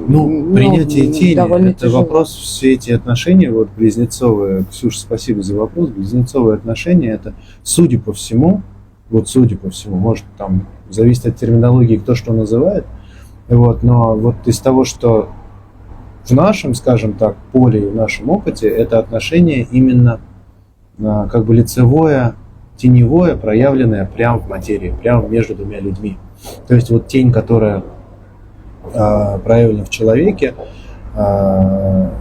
принятие тени, это тяжело. вопрос, все эти отношения, вот близнецовые, Ксюша, спасибо за вопрос, близнецовые отношения, это, судя по всему, может там зависит от терминологии, кто что называет, вот, но вот из того, что в нашем, скажем так, поле, в нашем опыте, это отношение именно как бы лицевое, теневое, проявленное прямо в материи, прямо между двумя людьми. То есть вот тень, которая проявлена в человеке, как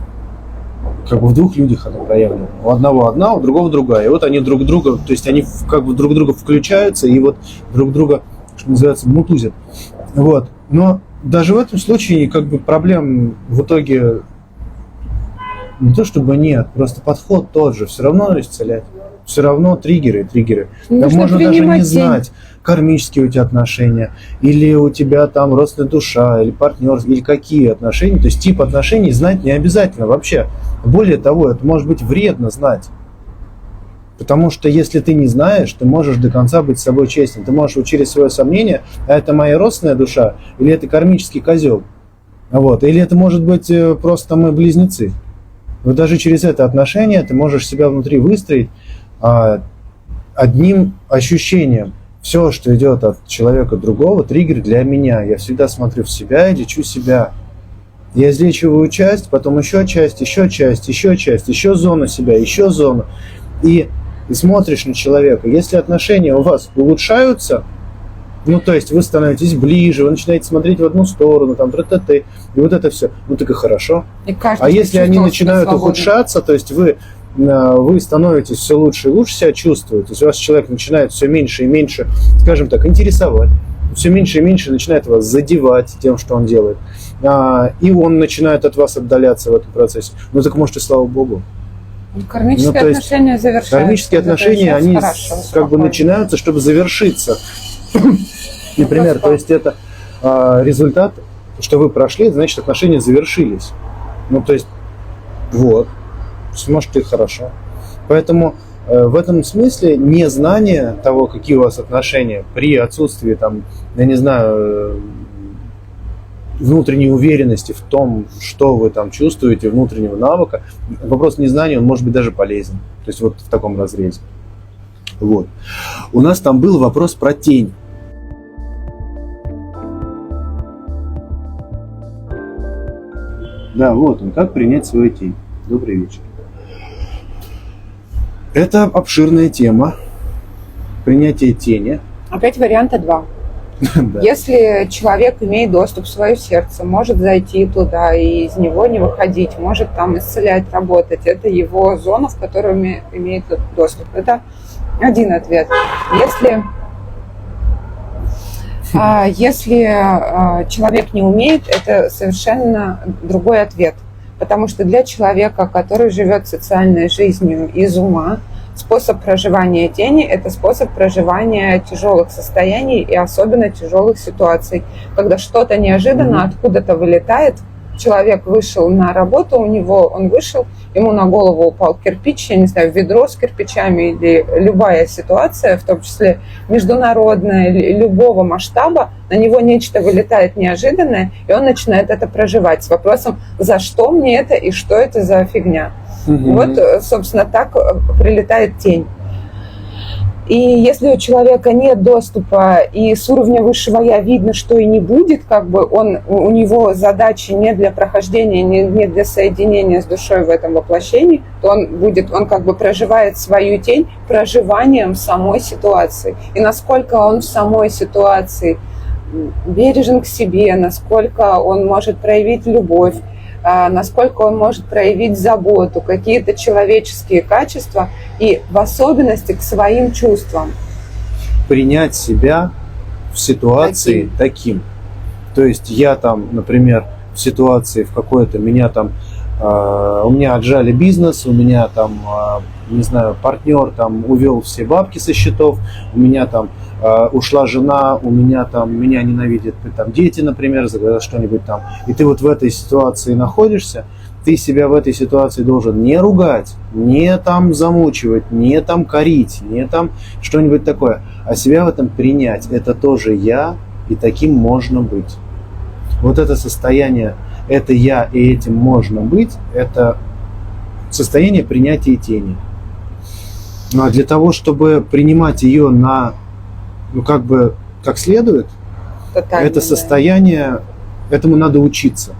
бы в двух людях она проявлена. У одного одна, у другого другая. И вот они друг друга, то есть они как бы друг друга включаются и вот друг друга, что называется, мутузят. Вот. Но даже в этом случае как бы проблем в итоге не то чтобы нет, просто подход тот же, все равно исцелять. Все равно триггеры. Там можно даже не знать, кармические у тебя отношения, или у тебя там родственная душа, или партнер, или какие отношения. То есть тип отношений знать не обязательно вообще. Более того, это может быть вредно знать. Потому что если ты не знаешь, ты можешь до конца быть с собой честен. Ты можешь вот через свое сомнение, а это моя родственная душа, или это кармический козел. Вот. Или это может быть просто мы близнецы. Вот даже через это отношение ты можешь себя внутри выстроить одним ощущением. Все, что идет от человека другого, триггер для меня. Я всегда смотрю в себя и лечу себя. Я излечиваю часть, потом еще часть, еще зону себя, еще зону. И смотришь на человека. Если отношения у вас улучшаются, то есть вы становитесь ближе, вы начинаете смотреть в одну сторону, там, и вот это все, так и хорошо. А если они начинают ухудшаться, то есть вы становитесь все лучше и лучше себя чувствовать, то есть у вас человек начинает все меньше и меньше, скажем так, интересовать, все меньше и меньше начинает вас задевать тем, что он делает, и он начинает от вас отдаляться в этом процессе. Так может и слава Богу. Кармические отношения завершаются. Кармические отношения, они как бы начинаются, чтобы завершиться. Например, то есть это результат, что вы прошли, значит отношения завершились. То есть вот. Может, и хорошо. Поэтому в этом смысле незнание того, какие у вас отношения, при отсутствии там, я не знаю, внутренней уверенности в том, что вы там чувствуете, внутреннего навыка, вопрос незнания, он может быть даже полезен. То есть вот в таком разрезе. Вот. У нас там был вопрос про тень. Да, вот он, как принять свою тень. Добрый вечер. Это обширная тема. Принятие тени. Опять варианта 2. Да. Если человек имеет доступ в свое сердце, может зайти туда и из него не выходить, может там исцелять, работать, это его зона, в которую имеет доступ. Это один ответ. Если человек не умеет, это совершенно другой ответ. Потому что для человека, который живет социальной жизнью из ума, способ проживания тени – это способ проживания тяжелых состояний и особенно тяжелых ситуаций. Когда что-то неожиданно откуда-то вылетает, человек вышел на работу, он вышел, ему на голову упал кирпич, я не знаю, ведро с кирпичами или любая ситуация, в том числе международная, любого масштаба, на него нечто вылетает неожиданное, и он начинает это проживать с вопросом, за что мне это и что это за фигня. Вот, собственно, так прилетает тень. И если у человека нет доступа, и с уровня высшего я видно, что и не будет, как бы у него задачи не для прохождения, не для соединения с душой в этом воплощении, то он как бы проживает свою тень проживанием самой ситуации. И насколько он в самой ситуации бережен к себе, насколько он может проявить любовь, насколько он может проявить заботу, какие-то человеческие качества и в особенности к своим чувствам. Принять себя в ситуации таким. То есть я там, например, в ситуации в какой-то, меня там, у меня отжали бизнес, у меня там, не знаю, партнер там увел все бабки со счетов, у меня там ушла жена, у меня там, меня ненавидят там дети, например, за что-нибудь там. И ты вот в этой ситуации находишься, ты себя в этой ситуации должен не ругать, не там замучивать, не там корить, не там что-нибудь такое, а себя в этом принять. Это тоже я, и таким можно быть. Вот это состояние, это я, и этим можно быть, это состояние принятия тени. Ну а для того, чтобы принимать ее на, ну как бы, как следует, Тотально, это состояние, этому надо учиться.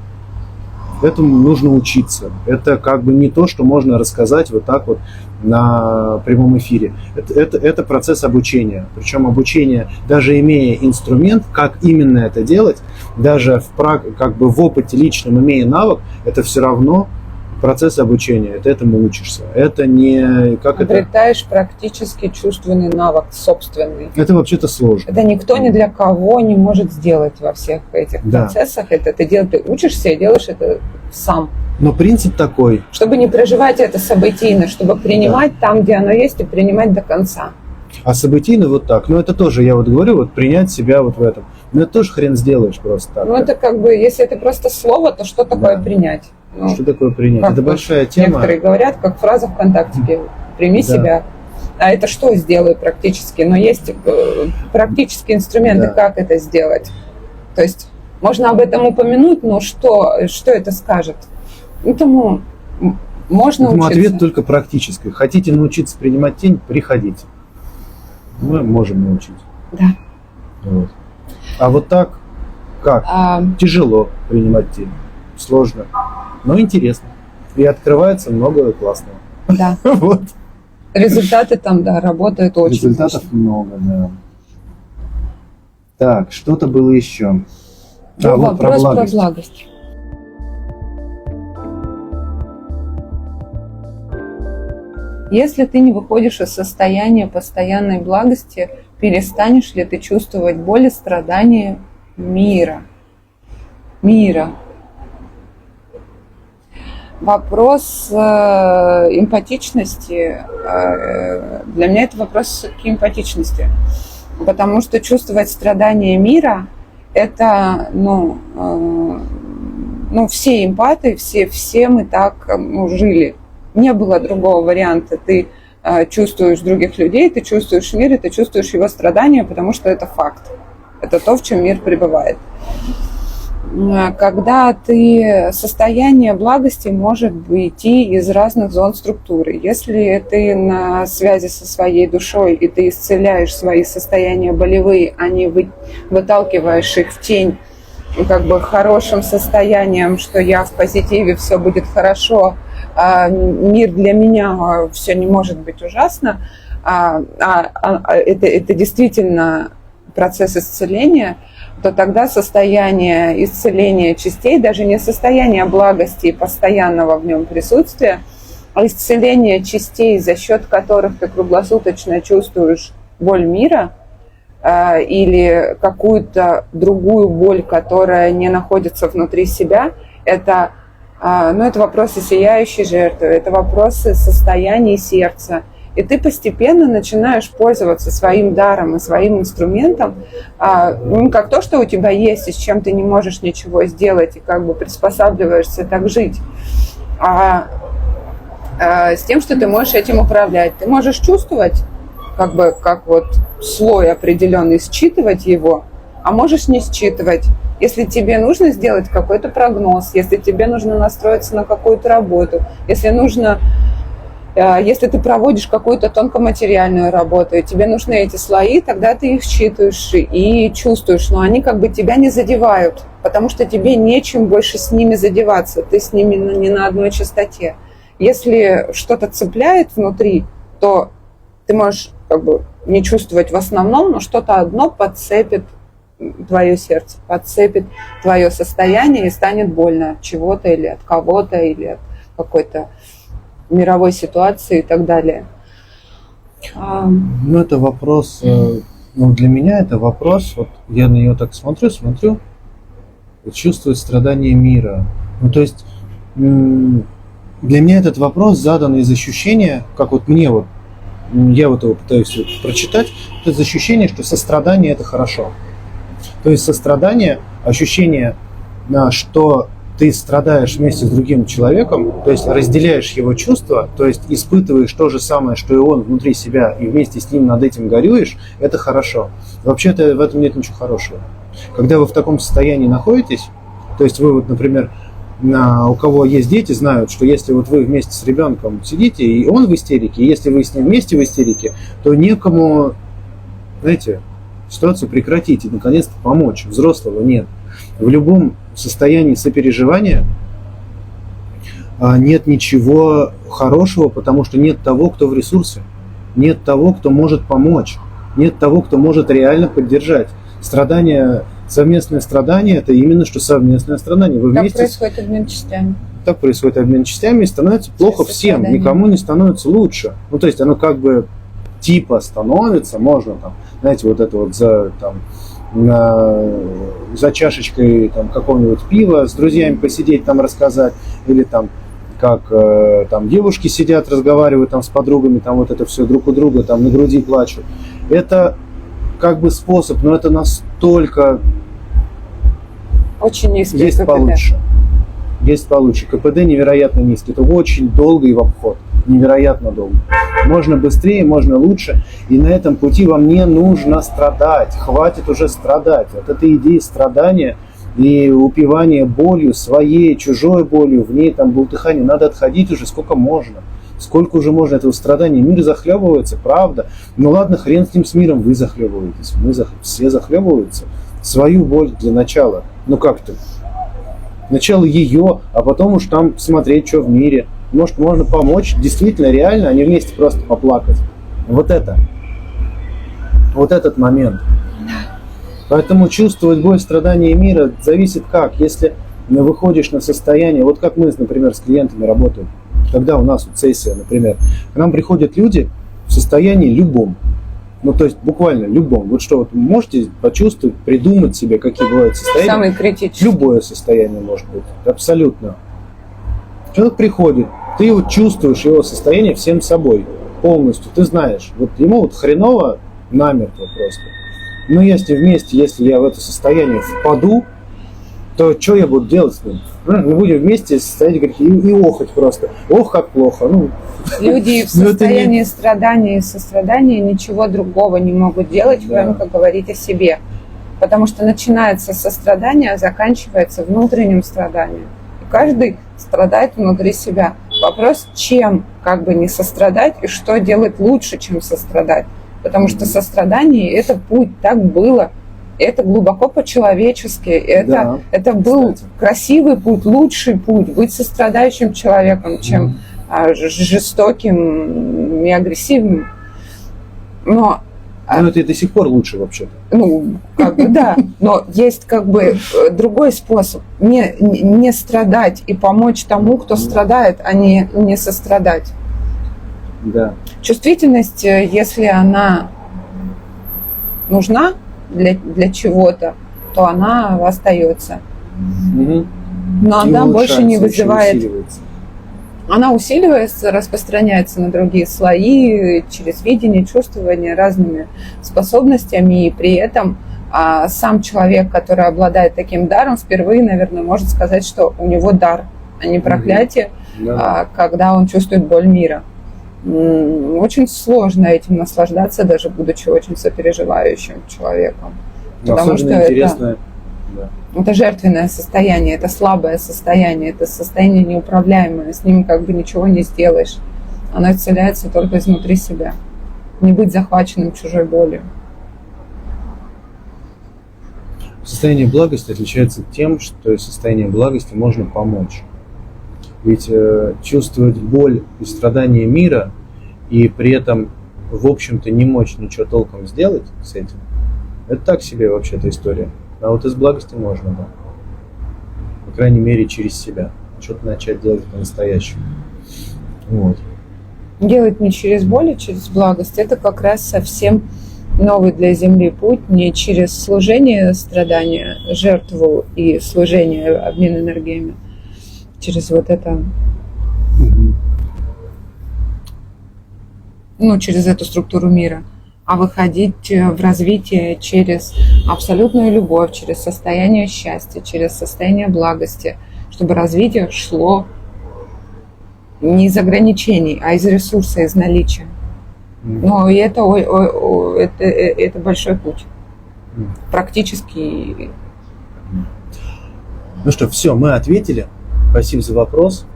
Этому нужно учиться. Это как бы не то, что можно рассказать вот так вот на прямом эфире. Это процесс обучения. Причем обучение, даже имея инструмент, как именно это делать, даже как бы в опыте личном, имея навык, это все равно процесс обучения. Ты этому учишься. Это не... Как обретаешь практически чувственный навык собственный. Это вообще-то сложно. Это никто ни для кого не может сделать во всех этих процессах. Это ты учишься и делаешь это сам. Но принцип такой. Чтобы не проживать это событийно, чтобы принимать там, где оно есть, и принимать до конца. А событийно вот так. Ну, это тоже, я вот говорю, вот принять себя вот в этом. Ну, это тоже хрен сделаешь просто так. Ну, это как бы, если это просто слово, то что такое принять? Ну, что такое принять? Это большая тема. Некоторые говорят, как фраза ВКонтакте: прими себя. А это что сделай практически? Но есть практические инструменты, как это сделать. То есть можно об этом упомянуть, но что это скажет? Этому можно учиться. Ответ только практический. Хотите научиться принимать тень, приходите. Мы можем научить. Да. Вот. А вот так как? Тяжело принимать тень. Сложно. Но интересно. И открывается много классного. Да. Вот. Результаты там, да, работают очень. Результатов много, да. Так, что-то было еще. Вот про благость. Если ты не выходишь из состояния постоянной благости, перестанешь ли ты чувствовать боль и страдания мира? Вопрос эмпатичности, для меня это вопрос все-таки эмпатичности, потому что чувствовать страдания мира – это, все эмпаты, все мы так жили. Не было другого варианта. Ты чувствуешь других людей, ты чувствуешь мир, и ты чувствуешь его страдания, потому что это факт. Это то, в чем мир пребывает. Когда состояние благости может идти из разных зон структуры. Если ты на связи со своей душой, и ты исцеляешь свои состояния болевые, а не выталкиваешь их в тень как бы хорошим состоянием, что я в позитиве, все будет хорошо, мир для меня, все не может быть ужасно, это действительно процесс исцеления, то тогда состояние исцеления частей, даже не состояние благости и постоянного в нем присутствия, а исцеление частей, за счет которых ты круглосуточно чувствуешь боль мира или какую-то другую боль, которая не находится внутри себя, это вопросы сияющей жертвы, это вопросы состояния сердца. И ты постепенно начинаешь пользоваться своим даром и своим инструментом, как то, что у тебя есть, и с чем ты не можешь ничего сделать, и как бы приспосабливаешься так жить, с тем, что ты можешь этим управлять. Ты можешь чувствовать, как вот слой определенный, считывать его, а можешь не считывать. Если тебе нужно сделать какой-то прогноз, если тебе нужно настроиться на какую-то работу, если нужно Если ты проводишь какую-то тонкоматериальную работу, и тебе нужны эти слои, тогда ты их считываешь и чувствуешь, но они как бы тебя не задевают, потому что тебе нечем больше с ними задеваться, ты с ними не на одной частоте. Если что-то цепляет внутри, то ты можешь как бы не чувствовать в основном, но что-то одно подцепит твое сердце, подцепит твое состояние и станет больно от чего-то или от кого-то, или от какой-то мировой ситуации и так далее. Ну, это вопрос, ну, для меня это вопрос, вот я на нее так смотрю, чувствую страдание мира. Ну, то есть, для меня этот вопрос задан из ощущения, как вот мне вот, я вот его пытаюсь прочитать, это из ощущения, что сострадание – это хорошо. То есть сострадание, ощущение, что ты страдаешь вместе с другим человеком, то есть разделяешь его чувства, то есть испытываешь то же самое, что и он внутри себя, и вместе с ним над этим горюешь, это хорошо. Вообще-то в этом нет ничего хорошего. Когда вы в таком состоянии находитесь, то есть вы вот, например, у кого есть дети, знают, что если вот вы вместе с ребенком сидите, и он в истерике, и если вы с ним вместе в истерике, то некому, знаете, ситуацию прекратить и наконец-то помочь. Взрослого нет. В любом состоянии сопереживания нет ничего хорошего, потому что нет того, кто в ресурсе, нет того, кто может помочь, нет того, кто может реально поддержать. Страдание, совместное страдание – это именно что совместное страдание. Вы вместе... Так происходит обмен частями. Так происходит обмен частями, и становится плохо всем, никому не становится лучше. Ну, то есть оно как бы типа становится, можно там, знаете, вот это вот за чашечкой там какого-нибудь пива с друзьями посидеть, там рассказать, или там как там девушки сидят, разговаривают там с подругами, там вот это все друг у друга, там на груди плачут. Это как бы способ, но это настолько очень низкий есть КПД. получше. Есть получше. КПД невероятно низкий. Это очень долго и в обход. Невероятно долго. Можно быстрее, можно лучше. И на этом пути вам не нужно страдать. Хватит уже страдать. Вот эта идея страдания и упивания болью, своей, чужой болью, в ней там бултыхание. Надо отходить уже сколько можно. Сколько уже можно этого страдания. Мир захлебывается, правда. Ну ладно, хрен с ним, с миром. Вы захлебываетесь. Все захлебываются. Свою боль для начала. Ну как-то. Сначала ее, а потом уж там смотреть, что в мире. Может, можно помочь, действительно, реально, а не вместе просто поплакать. Вот это. Вот этот момент. Поэтому чувствовать боль, страдания мира зависит как. Если выходишь на состояние, вот как мы, например, с клиентами работаем, когда у нас вот сессия, например, к нам приходят люди в состоянии любом. Ну, то есть буквально любом. Вот что вот можете почувствовать, придумать себе, какие бывают состояния. Самые критические. Любое состояние может быть. Абсолютно. Человек приходит, ты вот чувствуешь его состояние всем собой. Полностью. Ты знаешь. Вот ему вот хреново намертво просто. Но если вместе, если я в это состояние впаду, то что я буду делать с ним? Мы будем вместе стоять и охать просто. Ох, как плохо. Ну, люди в состоянии страдания и сострадания ничего другого не могут делать, кроме как говорить о себе. Потому что начинается сострадание, а заканчивается внутренним страданием. И каждый страдает внутри себя. Вопрос, чем как бы не сострадать и что делать лучше, чем сострадать. Потому что сострадание – это путь, так было. Это глубоко по-человечески. Это был красивый путь, лучший путь. Быть сострадающим человеком, чем жестоким и агрессивным. Но это и до сих пор лучше вообще-то. Ну, как бы да. Но есть как бы другой способ. Не страдать и помочь тому, кто страдает, а не сострадать. Да. Чувствительность, если она нужна для чего-то, то она остается. Угу. Но она больше не вызывает. Усиливается. Она усиливается, распространяется на другие слои через видение, чувствование, разными способностями. И при этом сам человек, который обладает таким даром, впервые, наверное, может сказать, что у него дар, а не проклятие, когда он чувствует боль мира. Очень сложно этим наслаждаться, даже будучи очень сопереживающим человеком. Потому что это жертвенное состояние, это слабое состояние, это состояние неуправляемое, с ним как бы ничего не сделаешь. Оно исцеляется только изнутри себя. Не быть захваченным чужой болью. Состояние благости отличается тем, что из состояния благости можно помочь. Ведь чувствовать боль и страдания мира и при этом, в общем-то, не мочь ничего толком сделать с этим, это так себе вообще-то история. А вот из благости можно, да. По крайней мере, через себя. Что-то начать делать по-настоящему. Вот. Делать не через боль, а через благость. Это как раз совсем новый для Земли путь, не через служение, страдания, жертву и служение, обмен энергиями. Через вот это, через эту структуру мира. А выходить в развитие через абсолютную любовь, через состояние счастья, через состояние благости, чтобы развитие шло не из ограничений, а из ресурса, из наличия. Но и это большой путь. Практически. Ну что, все, мы ответили. Спасибо за вопрос.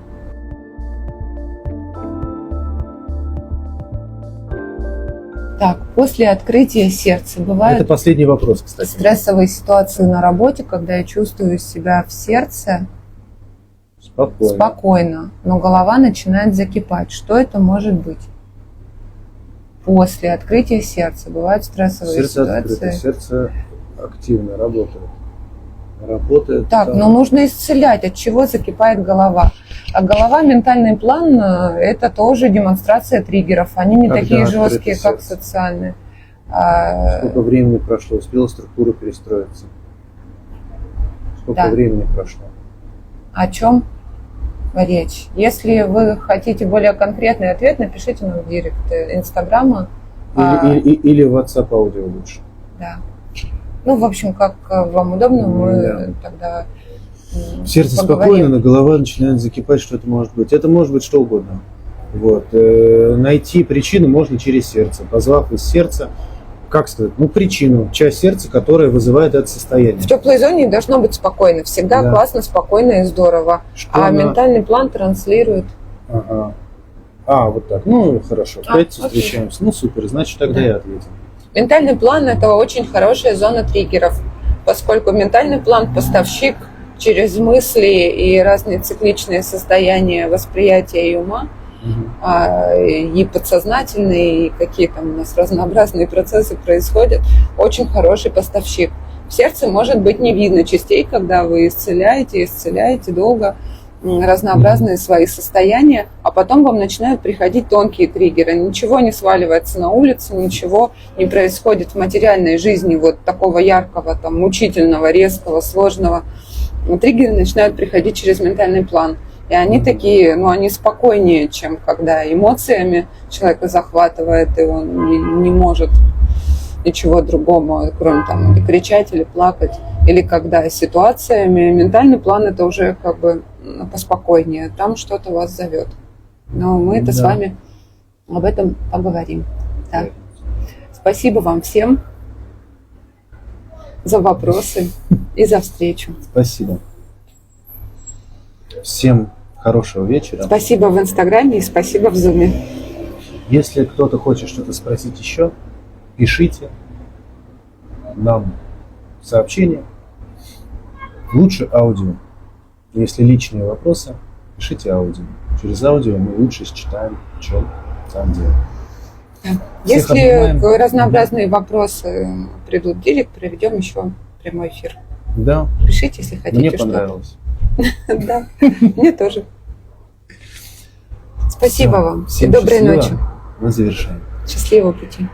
Так, после открытия сердца бывают Это последний вопрос, кстати. стрессовые ситуации на работе, когда я чувствую себя в сердце спокойно, но голова начинает закипать. Что это может быть? После открытия сердца бывают стрессовые Сердце открыто, ситуации. сердце активно работает. Так, но нужно исцелять, от чего закипает голова. А голова, ментальный план, это тоже демонстрация триггеров. Они не Когда такие открыто жесткие, как сердце? социальные. Сколько времени прошло? Успела структура перестроиться? Сколько Да. времени прошло? О чем речь? Если вы хотите более конкретный ответ, напишите нам в директ Инстаграма. Или в WhatsApp аудио лучше. Да. В общем, как вам удобно, мы тогда Сердце поговорим. спокойно, но голова начинает закипать, что это может быть. Это может быть что угодно. Вот. Найти причину можно через сердце, позвав из сердца, причину, часть сердца, которая вызывает это состояние. В теплой зоне должно быть спокойно. Всегда Да. классно, спокойно и здорово. Ментальный план транслирует. Ага. Вот так. Хорошо. В пятницу окей. встречаемся. Супер. Значит, тогда я ответил. Ментальный план – это очень хорошая зона триггеров, поскольку ментальный план – поставщик через мысли и разные цикличные состояния восприятия и ума, и подсознательные, и какие там у нас разнообразные процессы происходят, очень хороший поставщик. В сердце может быть не видно частей, когда вы исцеляете долго разнообразные свои состояния, а потом вам начинают приходить тонкие триггеры. Ничего не сваливается на улицу, ничего не происходит в материальной жизни вот такого яркого, мучительного, резкого, сложного. Триггеры начинают приходить через ментальный план. И они такие, они спокойнее, чем когда эмоциями человека захватывает, и он не может ничего другого, кроме или кричать, или плакать, или когда ситуациями. Ментальный план это уже поспокойнее, там что-то вас зовет. Но мы с вами об этом поговорим. Да. Спасибо вам всем за вопросы и за встречу. Спасибо. Всем хорошего вечера. Спасибо в Инстаграме и спасибо в Зуме. Если кто-то хочет что-то спросить еще, пишите нам сообщение. Лучше аудио. Если личные вопросы, пишите аудио. Через аудио мы лучше считаем, в чем там дело. Да. Если разнообразные вопросы придут в директ, проведем еще прямой эфир. Да. Пишите, если хотите. Мне понравилось. Да, мне тоже. Спасибо вам. Всем И доброй счастливо. ночи. Мы завершаем. Счастливого пути.